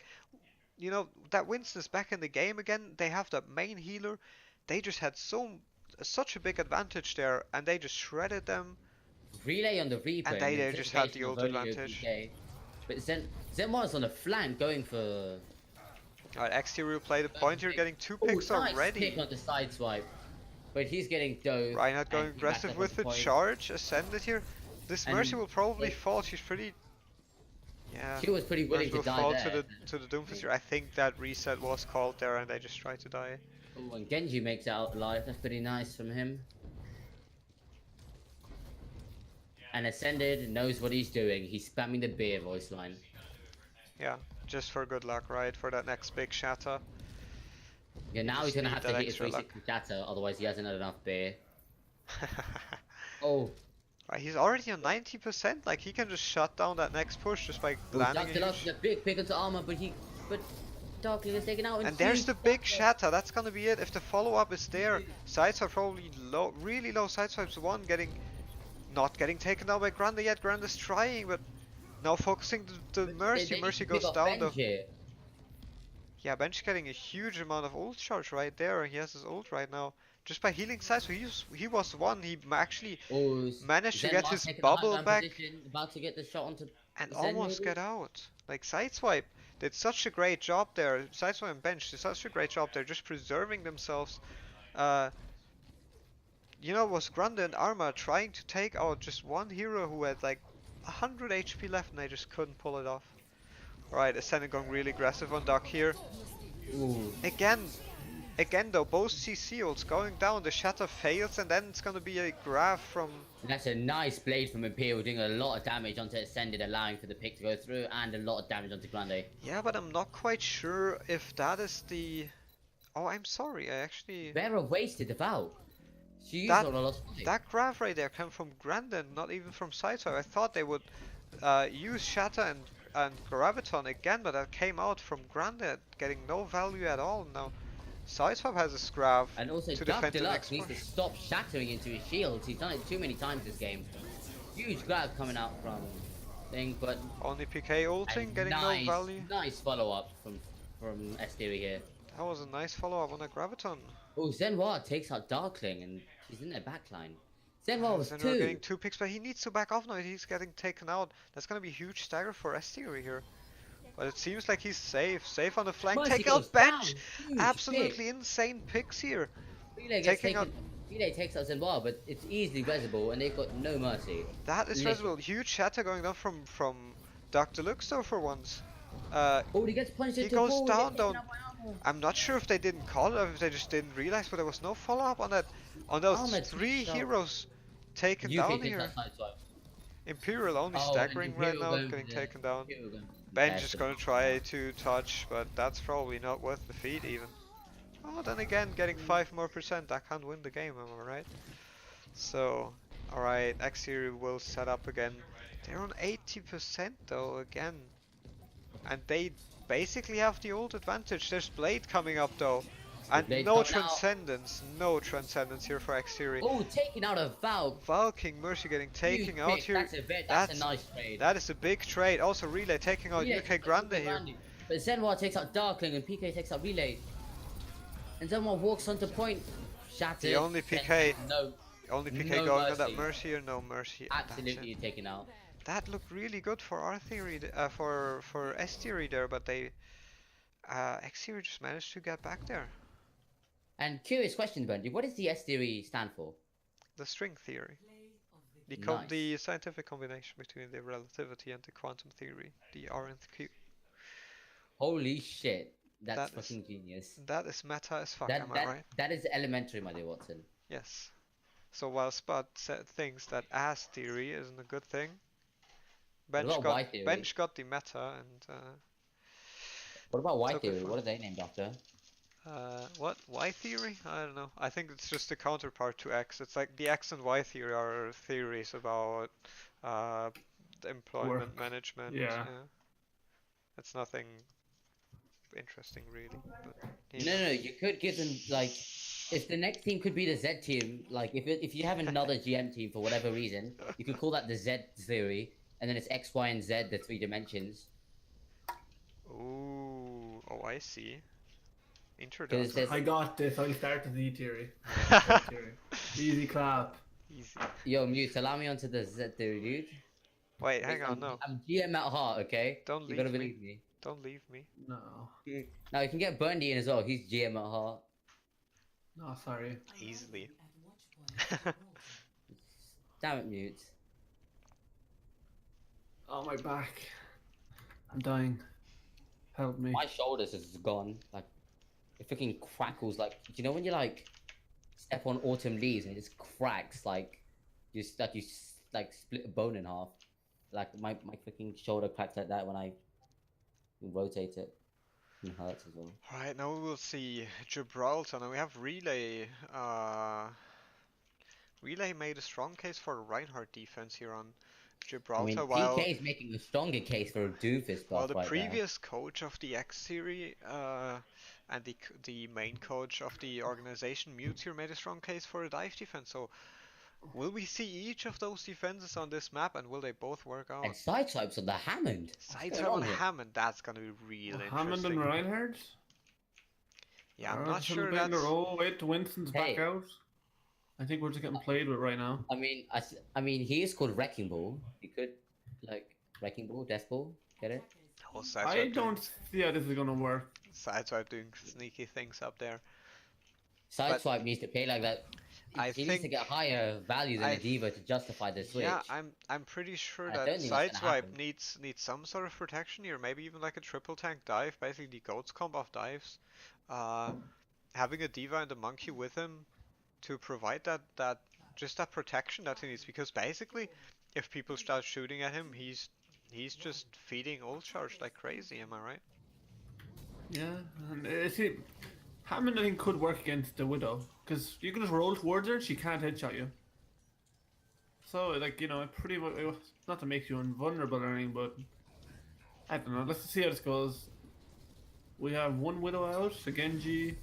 you know, that Winston's back in the game again. They have that main healer. They just had such a big advantage there, and they just shredded them. Relay on the replay. And they just had the ult advantage. But Zenwar's on the flank going for... Alright, X-Theory will play the point here, getting 2 picks nice already. pick on the side swipe. But he's getting dove. Reinhardt going and he aggressive backed up with on the point. charge, Ascended here. This And Mercy will probably it- fall, she's pretty... Yeah, She was pretty willing Mercy will to die fall there. to the Doomfist here. I think that reset was called there and they just tried to die. Oh, and Genji makes it out alive. That's pretty nice from him. And Ascended knows what he's doing. He's spamming the beer voice line. Yeah, just for good luck, right? For that next big shatter. Yeah, now Just he's gonna need have to that hit his extra luck. 360 shatter, otherwise he hasn't had enough beer. Oh, Right, he's already on 90%, like he can just shut down that next push just by oh landing Dr. a Lux huge... is a big pick into armor, but Darkling is taken out. And there's the big shatter, that's gonna be it. If the follow-up is there, sides are probably low, really low. Sideswipes 1 not getting taken down by Grande yet. Grande's trying, but now focusing the Mercy. Mercy goes down though. Here. Yeah, Bench getting a huge amount of ult charge right there. He has his ult right now. Just by healing sides, so he was one. He actually managed to get his bubble back About to get the shot onto and Zen almost maybe? get out. Like Sideswipe did such a great job there. Sideswipe and Bench did such a great job there, just preserving themselves. You know, was Grande and Arma trying to take out just one hero who had like 100 HP left and they just couldn't pull it off. Alright, Ascendant going really aggressive on Duck here. Ooh. Again though, both CC ults going down, the shatter fails and then it's gonna be a grab from... That's a nice blade from Imperial, doing a lot of damage onto Ascended, allowing for the pick to go through, and a lot of damage onto Grande. Yeah, but I'm not quite sure if that is the... Oh, I'm sorry, I actually... Vera wasted the Val. She used That- all a lot of time. That grab right there came from Grandin, not even from Sideswipe. I thought they would use Shatter and Graviton again, but that came out from Grandin, getting no value at all now. Sideswipe has a Scrav And also, to Dark defend the Deluxe next needs to push. stop shattering into his shields. He's done it too many times this game. Huge grab coming out from thing, but Only PK ulting, getting nice, no value. nice follow up from S-Theory here. That was a nice follow-up on that Graviton. Oh, Zenwa takes out Darkling and she's in their backline. Zenwa was Zenra 2. getting 2 picks, but he needs to back off now. He's getting taken out. That's gonna be a huge stagger for S-Theory here. But it seems like he's safe. Safe on the flank. Mercy Take goes out Bench! down. Huge Absolutely pick. insane picks here. Relay taking out- Relay takes out Zenwa, but it's easily visible and they've got no mercy. That is Lit- visible. Huge shatter going down from Dr. Lux though for once. Oh, he gets punched He into goes the down, I'm not sure if they didn't call it or if they just didn't realize, but there was no follow-up on that. On those Ahmed 3 shot. heroes taken UK down takes here. out Sideswipe. Imperial only Oh, staggering and right Imperial now, going getting for the- taken down. Imperial going for the Bench test is of- gonna try to touch, but that's probably not worth the feed even. Oh, then again, getting 5% more, that can't win the game, am I right? So, alright, X-Series will set up again. They're on 80% though, again. And they basically have the old advantage. There's Blade coming up though. And Blade's no coming out. transcendence here for X-Series. Oh, taking out a Valk. Valking Mercy getting taken Huge out pick. here. That's a nice trade. That is a big trade. Also Relay taking out Relay UK takes Grande out here. But Zenwa takes out Darkling and PK takes out Relay. And Zenwa walks onto point. Shattered. The only PK. No. Only PK No going on that mercy. Mercy or no Mercy? Absolutely taken out. That looked really good for our theory, for S theory there, but they X theory just managed to get back there. And curious question, Bundy. What does the S theory stand for? The string theory, Nice. the scientific combination between the relativity and the quantum theory, the RNQ. Holy shit. That's That is- fucking genius. That is meta as fuck, am I right? That is elementary, my dear Watson. Yes. So while Spud thinks that ass theory isn't a good thing, What about Y theory? Bench got the meta and What about Y took it theory? for- What are they named after? what? Y theory? I don't know. I think it's just the counterpart to X. It's like the X and Y theory are theories about employment Work. management. Yeah. It's nothing interesting really. But, No, you could give them like, if the next team could be the Z team, like if you have another GM team for whatever reason, you could call that the Z theory, and then it's X, Y, and Z, the 3 dimensions. Ooh, oh I see. Because Introduction. there's I got this. I'll start the Z theory. Easy clap. Easy. yo Mute, allow me onto the Z theory, dude. Wait, hang on, no. I'm GM at heart, okay? Don't You gotta leave me. believe me. Don't leave me. No. Now you can get Bundy in as well. He's GM at heart. No, sorry. Easily. Damn it, Mute. Oh, my back. I'm dying. Help me. My shoulders is gone. Like, it freaking crackles. Like, you know when you like step on autumn leaves and it just cracks, like you split a bone in half. Like my freaking shoulder cracks like that when I rotate it. It hurts as well. Alright, now we will see Gibraltar. Now we have Relay. Relay made a strong case for a Reinhardt defense here on Gibraltar, I mean, while DK is making a stronger case for a doofus buff the right previous coach of the X series and the main coach of the organization, Mutier, made a strong case for a dive defense. So will we see each of those defenses on this map, and will they both work there. out? And side swipes on the Hammond. Sides on Hammond, that's gonna be real Hammond interesting. and Reinhardt? Yeah, I'm not sure that's... Wait, Winston's Hey. back out. I think we're just getting played with right now. I mean, he is called Wrecking Ball. He could, like, Wrecking Ball, Death Ball. Get it? Oh, I don't see how this is gonna work. Sideswipe doing sneaky things up there. Sideswipe needs to play like that. I He needs to think- get higher value than I a diva to justify the switch. Yeah, I'm pretty sure I that don't think it's gonna Sideswipe happen. needs some sort of protection here, maybe even like a triple tank dive, basically the goat's comp of dives. Having a diva and a monkey with him to provide that protection that he needs, because basically if people start shooting at him, he's just feeding ult charge like crazy, am I right? Yeah, and see, Hammond I think could work against the Widow, because you can just roll towards her, she can't headshot you. So, like, you know, pretty much, not to make you invulnerable or anything, but I don't know, let's see how this goes. We have one Widow out, a Genji.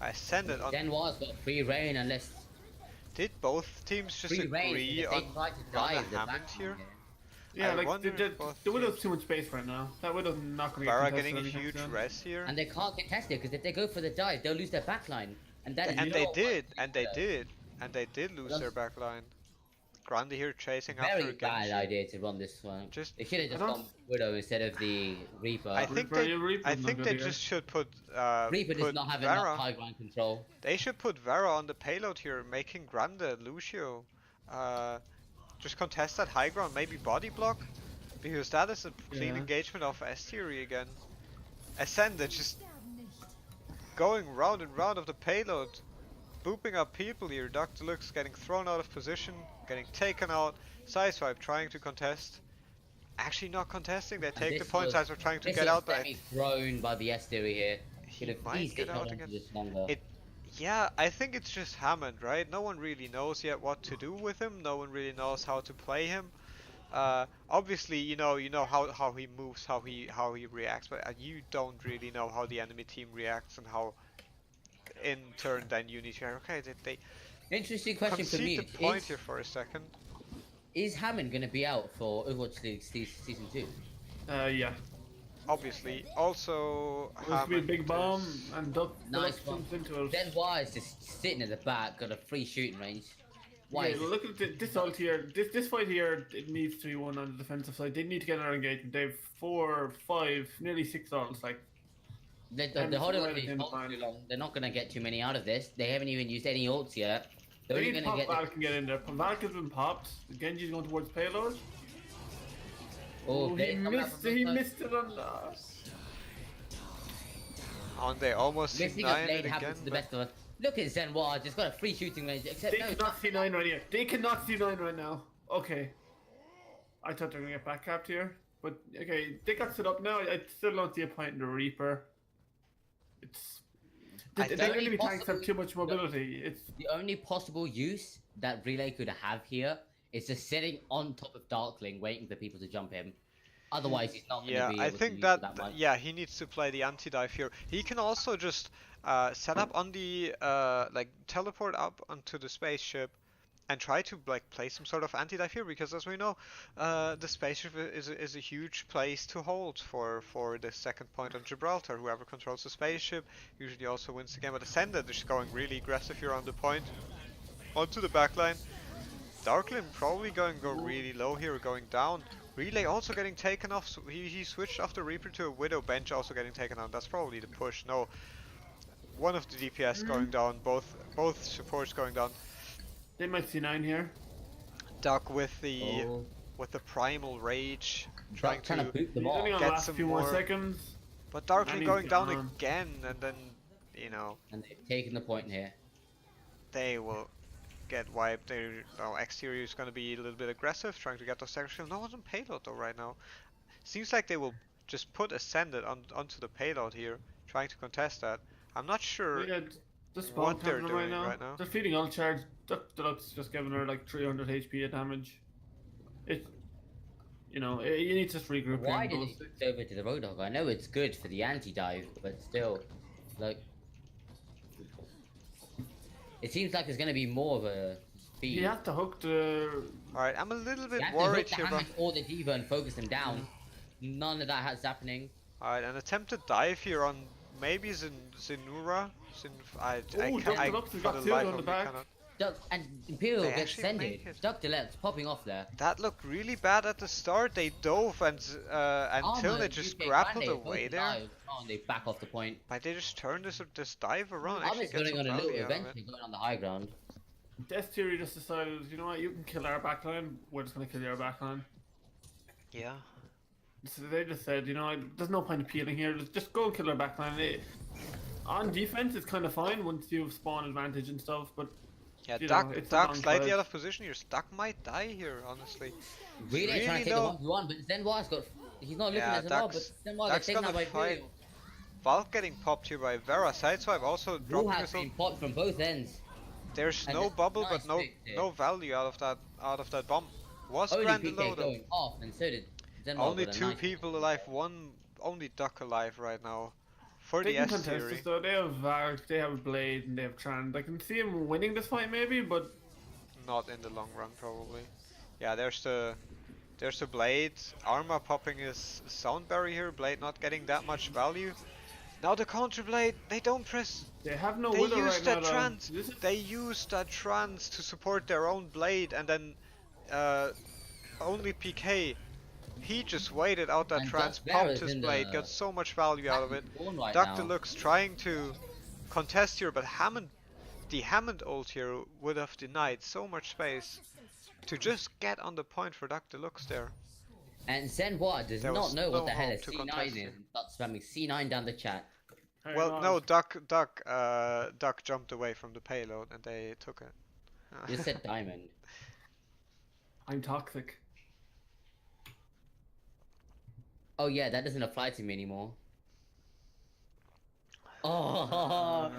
I send it on. Denwar's got free reign unless Did both teams just free reign agree if they on try to run a dive the Hammond back here? Yeah, I like, wonder if both the Widow's teams- too much space right now. That Widow's not going to get Vara contested getting a anytime huge soon. res here. and they can't contest it because if they go for the dive, they'll lose their backline. And that is And not they what did, teams and they do. did, and they did lose their back line. Grande here chasing after Very bad Genji. idea to run this one. Just- They should have just I don't- gone Widow instead of the Reaper. I think Reaper's I not think good they here. just should put Reaper does put not have Vara. enough high ground control. They should put Vara on the payload here, making Grande, Lucio, just contest that high ground, maybe body block, because that is a clean Yeah. engagement of S theory again. Ascended just going round and round of the payload, booping up people here. Dr. Lux getting thrown out of position, getting taken out. Sideswipe trying to contest. Actually not contesting, they take the this point. was- Sideswipe trying to This get is out, but semi-thrown by the S theory here. he Could have might easily get held out on to again. this longer. Yeah, I think it's just Hammond, right? No one really knows yet what to do with him. No one really knows how to play him. Obviously, you know how he moves, how he reacts, but you don't really know how the enemy team reacts and how, in turn, then you need to. Okay, did they Interesting question for me. concede the point here for a second? Is Hammond going to be out for Overwatch League Season 2? Yeah. Obviously, also This will be a Hammond big bomb, is- and Duck Nice jumps one. into it. Denwar is just sitting at the back, got a free shooting range. Why? Yeah, is it- look at this ult here. This fight here, it needs to be won on the defensive side. They need to get another engagement. They have 4, 5, nearly 6 ults. Like, The holding on right to these in the ults plan. too long. They're not gonna get too many out of this. They haven't even used any ults yet. They're they only need gonna pop get. Val can get in there. Valk has been popped. Genji's going towards payload. Oh, He they coming up missed. from He both sides. missed it on the. And they almost Missing a C9 blade it again. happens to the but- best of us. Look at Zenwa, just got a free shooting range. Except They no, cannot see 9 right here. They cannot see 9 right now. Okay. I thought they were gonna get back capped here, but okay, they got set up now. I still don't see a point in the Reaper. It's. I The don't enemy think tanks have possibly- too much mobility. It's. the only possible use that Relay could have here is just sitting on top of Darkling, waiting for people to jump him. Otherwise, he's not going to Yeah, be I able to think use that, it that much. yeah, he needs to play the anti-dive here. He can also just set up on the like teleport up onto the spaceship and try to like play some sort of anti-dive here, because as we know, the spaceship is a huge place to hold for the second point on Gibraltar. Whoever controls the spaceship usually also wins the game. But Ascended is going really aggressive here on the point, onto the backline. Darkling probably going to go really low here, going down. Relay also getting taken off. So he switched off the Reaper to a Widow. Bench also getting taken on. That's probably the push. No, one of the DPS going down. Both supports going down. They might see 9 here. Duck with the Oh, primal rage, trying trying to to. boot them He's only off. on the Get last some few more more. seconds. But Darkling And he's going down gone. again, and then you know And they've taken the point here. they will get wiped. Exterior is going to be a little bit aggressive, trying to get those sections. No one's on payload though right now. Seems like they will just put Ascended onto the payload here, trying to contest that. I'm not sure. Yeah, the spawn what they're camping doing right now. They're feeding ult charge. Deluxe just giving her like 300 HP of damage. It, you know, you need to just regroup. here Why and did go it six. switch over to the Roadhog? I know it's good for the anti-dive, but still, like, it seems like it's going to be more of a speed. You have to hook the. Alright, I'm a little bit You have to worried hook the here, but Hammond or the Diva and focus them down. None of that has happening. alright, an attempted dive here on maybe Zenura. I Ooh, can't. I Deluxe has for got the two life on of the me back. cannot. Duck and Imperial They gets actually sended. make it. Duck Delette's popping off there. That looked really bad at the start. They dove and until Armor, they just UK grappled Grande, away both there. alive. Oh, and they back off the point. But they just turned this dive around. I'm Actually just get going some on a little value out of eventually it. going on the high ground. Death Theory just decided, you know what, you can kill our backline. We're just gonna kill your backline. Yeah. So they just said, you know, there's no point appealing here. Just go and kill our backline. On defense, it's kind of fine once you've spawn advantage and stuff, but Yeah, You Duck, know, it's a Duck long slightly fight. out of position here. Duck might die here, honestly. Really, Really trying to take low. the 1v1, but Zenwa's got. He's not looking Yeah, at Zenwa, but Duck's- Zenwa Duck's gets taken out gonna by fight. Imperial. Valk getting popped here by Vera. Sideswipe also Blue dropping has himself. been popped from both ends. There's and no it's bubble, nice but no pick there. no value out of that bomb. Was Only granted PK low though. going off, and so did Zenwa. Only with a 2 nice- people alive. Only Duck alive right now. For they the can S contest theory. this though. They have Valk, they have Blade, and they have Trand. I can see him winning this fight maybe, but Not in the long run, probably. Yeah, there's the Blade. Armor popping his sound barrier here. Blade not getting that much value. Now the counter Blade. They don't press. they have no They Widow use right that now. trance. This is They use that trance to support their own Blade, and then only PK. He just waited out that And trance, Duck popped Vera's his in Blade, the- got so much value out of it. Born right Duck now. Deluxe trying to contest here, but the Hammond ult here would have denied so much space to just get on the point for Duck Deluxe there. And Zenwa does There not was know what no the hell a hope to C9 contest is it. and starts spamming C9 down the chat. Very Well, no, nice. Duck jumped away from the payload and they took it. You said diamond. I'm toxic. Oh yeah, that doesn't apply to me anymore. Oh,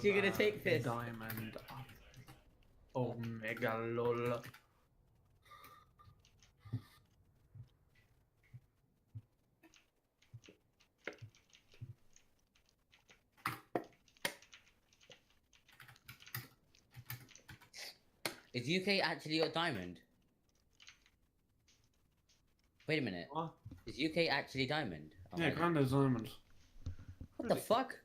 you're gonna take this. Diamond. Omega lol. Is UK actually got diamond? Wait a minute. What? Is UK actually diamond? Oh, Yeah, my- Granda's diamond. What the fuck?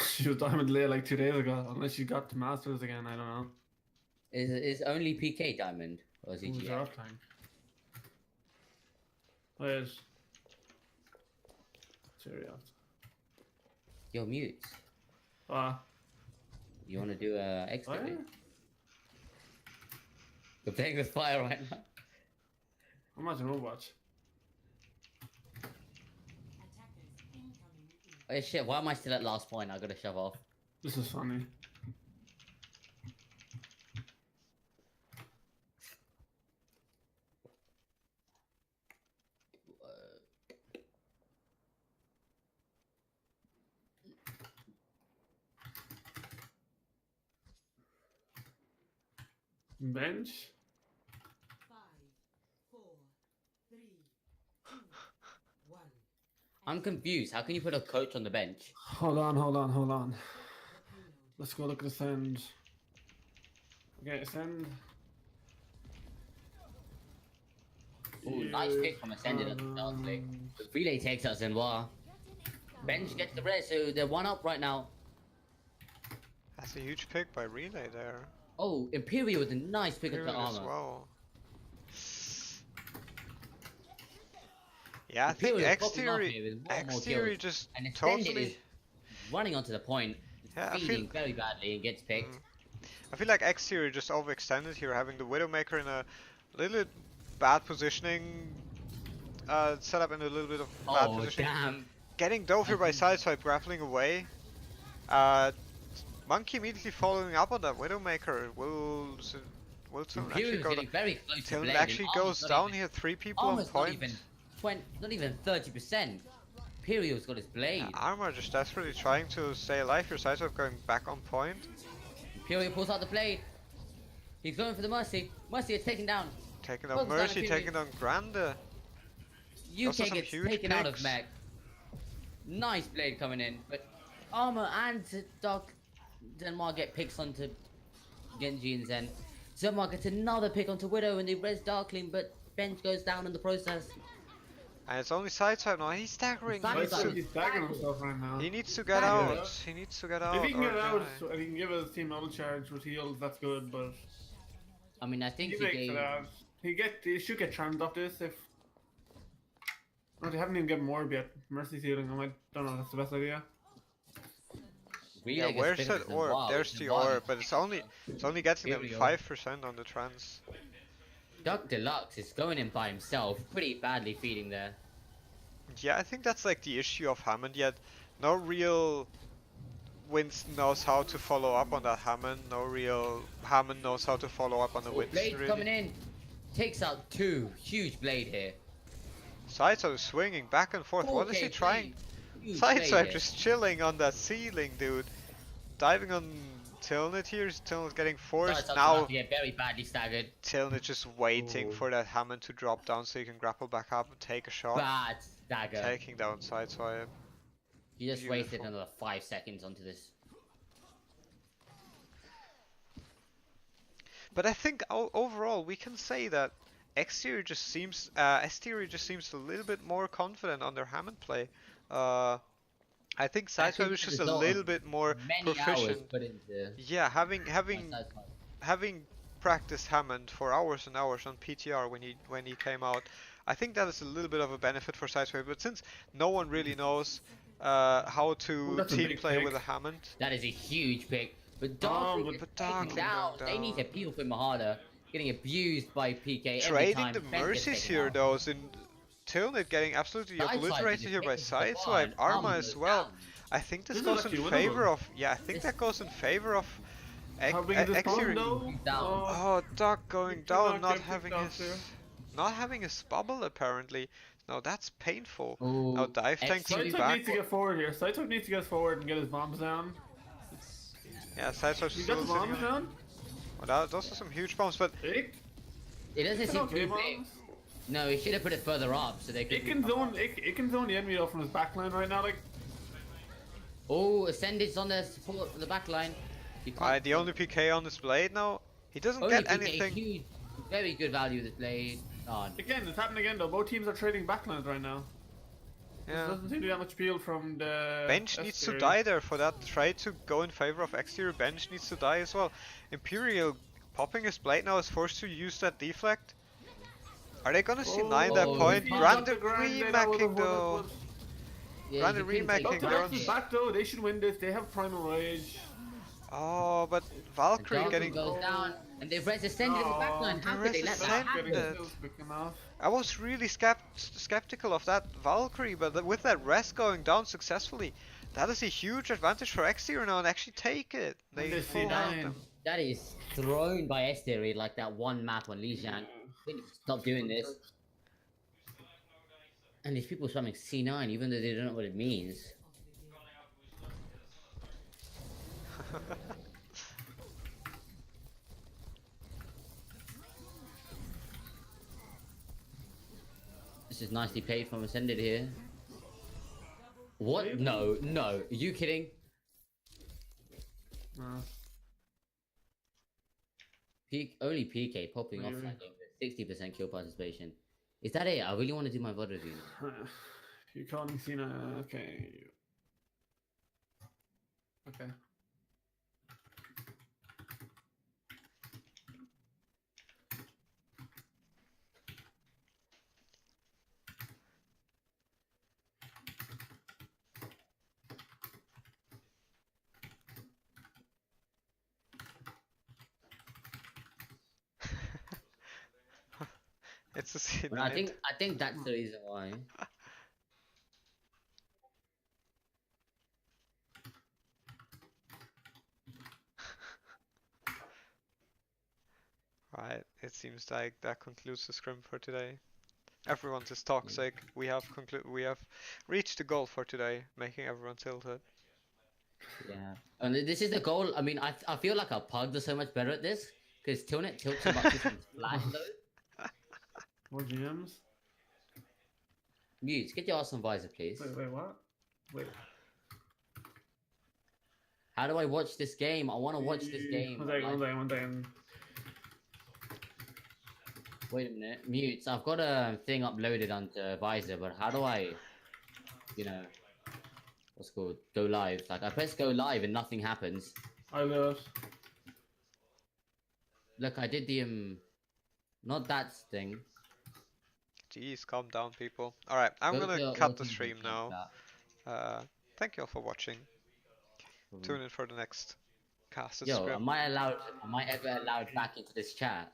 She was diamond late like 2 days ago. Unless she got to masters again, I don't know. Is only PK diamond or is he Ooh, GM? draft time. Wait. Cherry out. Yo, mute. Ah. You want to do a expert? Fire? We're playing with fire right now. Imagine Overwatch. Oh shit! Why am I still at last point? I gotta shove off. This is funny. Bench? 5, 4, 3, 2, 1. I'm confused. How can you put a coach on the bench? Hold on. Let's go look at the send. Okay, send. Ooh, nice pick from Ascended at the start click. The relay takes us in war. Bench gets the red, so they're one up right now. That's a huge pick by Relay there. Oh, Imperial with a nice pick up the Period as armor. well. Yeah, I think Imperial popping off here with more and more Exterior kills. just And Ascended totally. is running onto the point, Yeah, I feeding feel- very badly and gets picked. I feel like Exterior just overextended here, having the Widowmaker in a little bit bad positioning. Set up in a little bit of bad Oh, positioning. damn. Getting dove here by sideswipe, grappling away. Monkey immediately following up on that Widowmaker. Will soon actually Imperial's go getting down. very close to Till it Blade. actually and goes Armor's not down even- here, 3 people on Armor's point. not even 30%. Imperial's got his blade. Yeah, Armor just desperately trying to stay alive here, sideswipe going back on point. Imperial pulls out the blade. He's going for the Mercy. Mercy is taken down. Taking Well on done, Mercy, Imperial. taken on Grande. UK some gets huge taken out of picks. mech. Nice blade coming in, but Armor and Doc Denmark get picks onto Genji and Zen. Denmark gets another pick onto Widow and they res Darkling, but Bench goes down in the process. And it's only sideswipe now, he's staggering. Sideswipe. He needs to- He's staggering himself right now. He needs to get Yeah. out. He needs to get out. If he can get or out die. and he can give his team auto charge with heals, that's good, but I mean, I think he he makes gave... it out. He should get charmed off this if. No, they haven't even given more yet. Mercy healing, I don't know if that's the best idea. Relay Yeah, gets where's picked that up as orb? well. There's It's the wild. orb, but it's only getting Here them we go. 5% on the trans. Duck Deluxe is going in by himself, pretty badly feeding there. Yeah, I think that's like the issue of Hammond yet. No real Winston knows how to follow up on that Hammond. No real Hammond knows how to follow up on the Oh, Winston blade really. coming in. Takes out 2. Huge blade here. Sideswipe swinging back and forth. What is he 4K trying? blade. Huge blade Sideswipe here. just chilling on that ceiling, dude. Diving on Tilnit here. Tilnit getting forced. Sideswipe's Now about to get very badly staggered. Tilnit just waiting Oh. for that Hammond to drop down so he can grapple back up and take a shot. Bad stagger. Taking down Sideswipe. He just wasted Beautiful. another 5 seconds onto this. But I think overall we can say that Exterior just seems, Exterior just seems a little bit more confident on their Hammond play. I think Sideswipe think is the just a result little of bit more Many hours proficient. put into Yeah, having Sideswipe. practiced Hammond for hours and hours on PTR when he came out, I think that is a little bit of a benefit for Sideswipe. But since no one really knows how to that's a team big play pick. with a Hammond, That is a huge pick. But Darkling but is Darkling taken down. going They need to down. peel him harder. Getting abused by PK every trading time. the Fenn gets mercies taken here out. though, is in Tilnit getting absolutely Sideswipe obliterated is here by taken to the Sideswipe, point. Arma Armor as goes well. down. I think this This is goes in actually favor winnable. of, yeah, I think This- that goes in favor of Having this bomb Exterior. though? Down. Oh, Doc going Did down, not not get having picked off his, there. not having his bubble apparently. No, that's painful. Ooh, Now dive tanks Exterior- him Sideswipe back. needs to get forward here. Sideswipe needs to get forward and get his bombs down. Yeah, Sideswipe's He still got his sitting bombs on. down? Well, those are some huge bombs, but Ick? It doesn't seem Okay, too bombs. big. No, he should have put it further up so they could. It can zone the enemy though from his backline right now. Like Oh, Ascended's on the support, the back line. You can't. the only PK on this blade now, he doesn't only get PK, anything. Huge, very good value of this blade. Oh, again, it's happening again though. Both teams are trading backlines right now. There Yeah. doesn't seem to be that much appeal from the Bench needs to Exterior. die there for that trade to go in favor of Exterior. Bench needs to die as well. Imperial popping his blade now is forced to use that deflect. Are they gonna see 9 Oh, that he point? can't. Branded They remaking though. Yeah, Branded you couldn't take remaking, The they're Lux on. is back though. They should win this. They have Primal Rage. Oh, but And Valkyrie Dark getting. goes down, and they've resisted in the backline. How they could they let that resisted. Getting happen? kills quick enough. I was really skeptical of that Valkyrie, but with that rest going down successfully, that is a huge advantage for Exterior now and actually take it. And They they full C9. out them. That is thrown by Esteri like that one map on Lijiang. They need to stop doing this. And these people spamming C9 even though they don't know what it means. This is nicely played from Ascended here. What? No, no. Are you kidding? Only PK popping off that game with 60% kill participation. Is that it? I really want to do my VOD review now. You're calling Cena. Okay. Okay. It's a C9. But I think that's the reason why. Right, it seems like that concludes the scrim for today. Everyone's is toxic. We have reached the goal for today, making everyone tilted. Yeah. And this is the goal. I mean, I feel like our pugs are so much better at this because Tilnet tilts about 2 times flat though. More GMs? Mutes, get your ass on visor, please. Wait, what? Wait. How do I watch this game? I want to watch this game. One second. Wait a minute. Mutes, I've got a thing uploaded onto visor, but how do I, you know, what's it called? Go live. Like, I press go live and nothing happens. I love. Look, I did the, not that thing. Jeez, calm down, people. Alright, I'm gonna cut the stream now. Thank you all for watching. Tune in for the next cast. Yo, am I ever allowed back into this chat?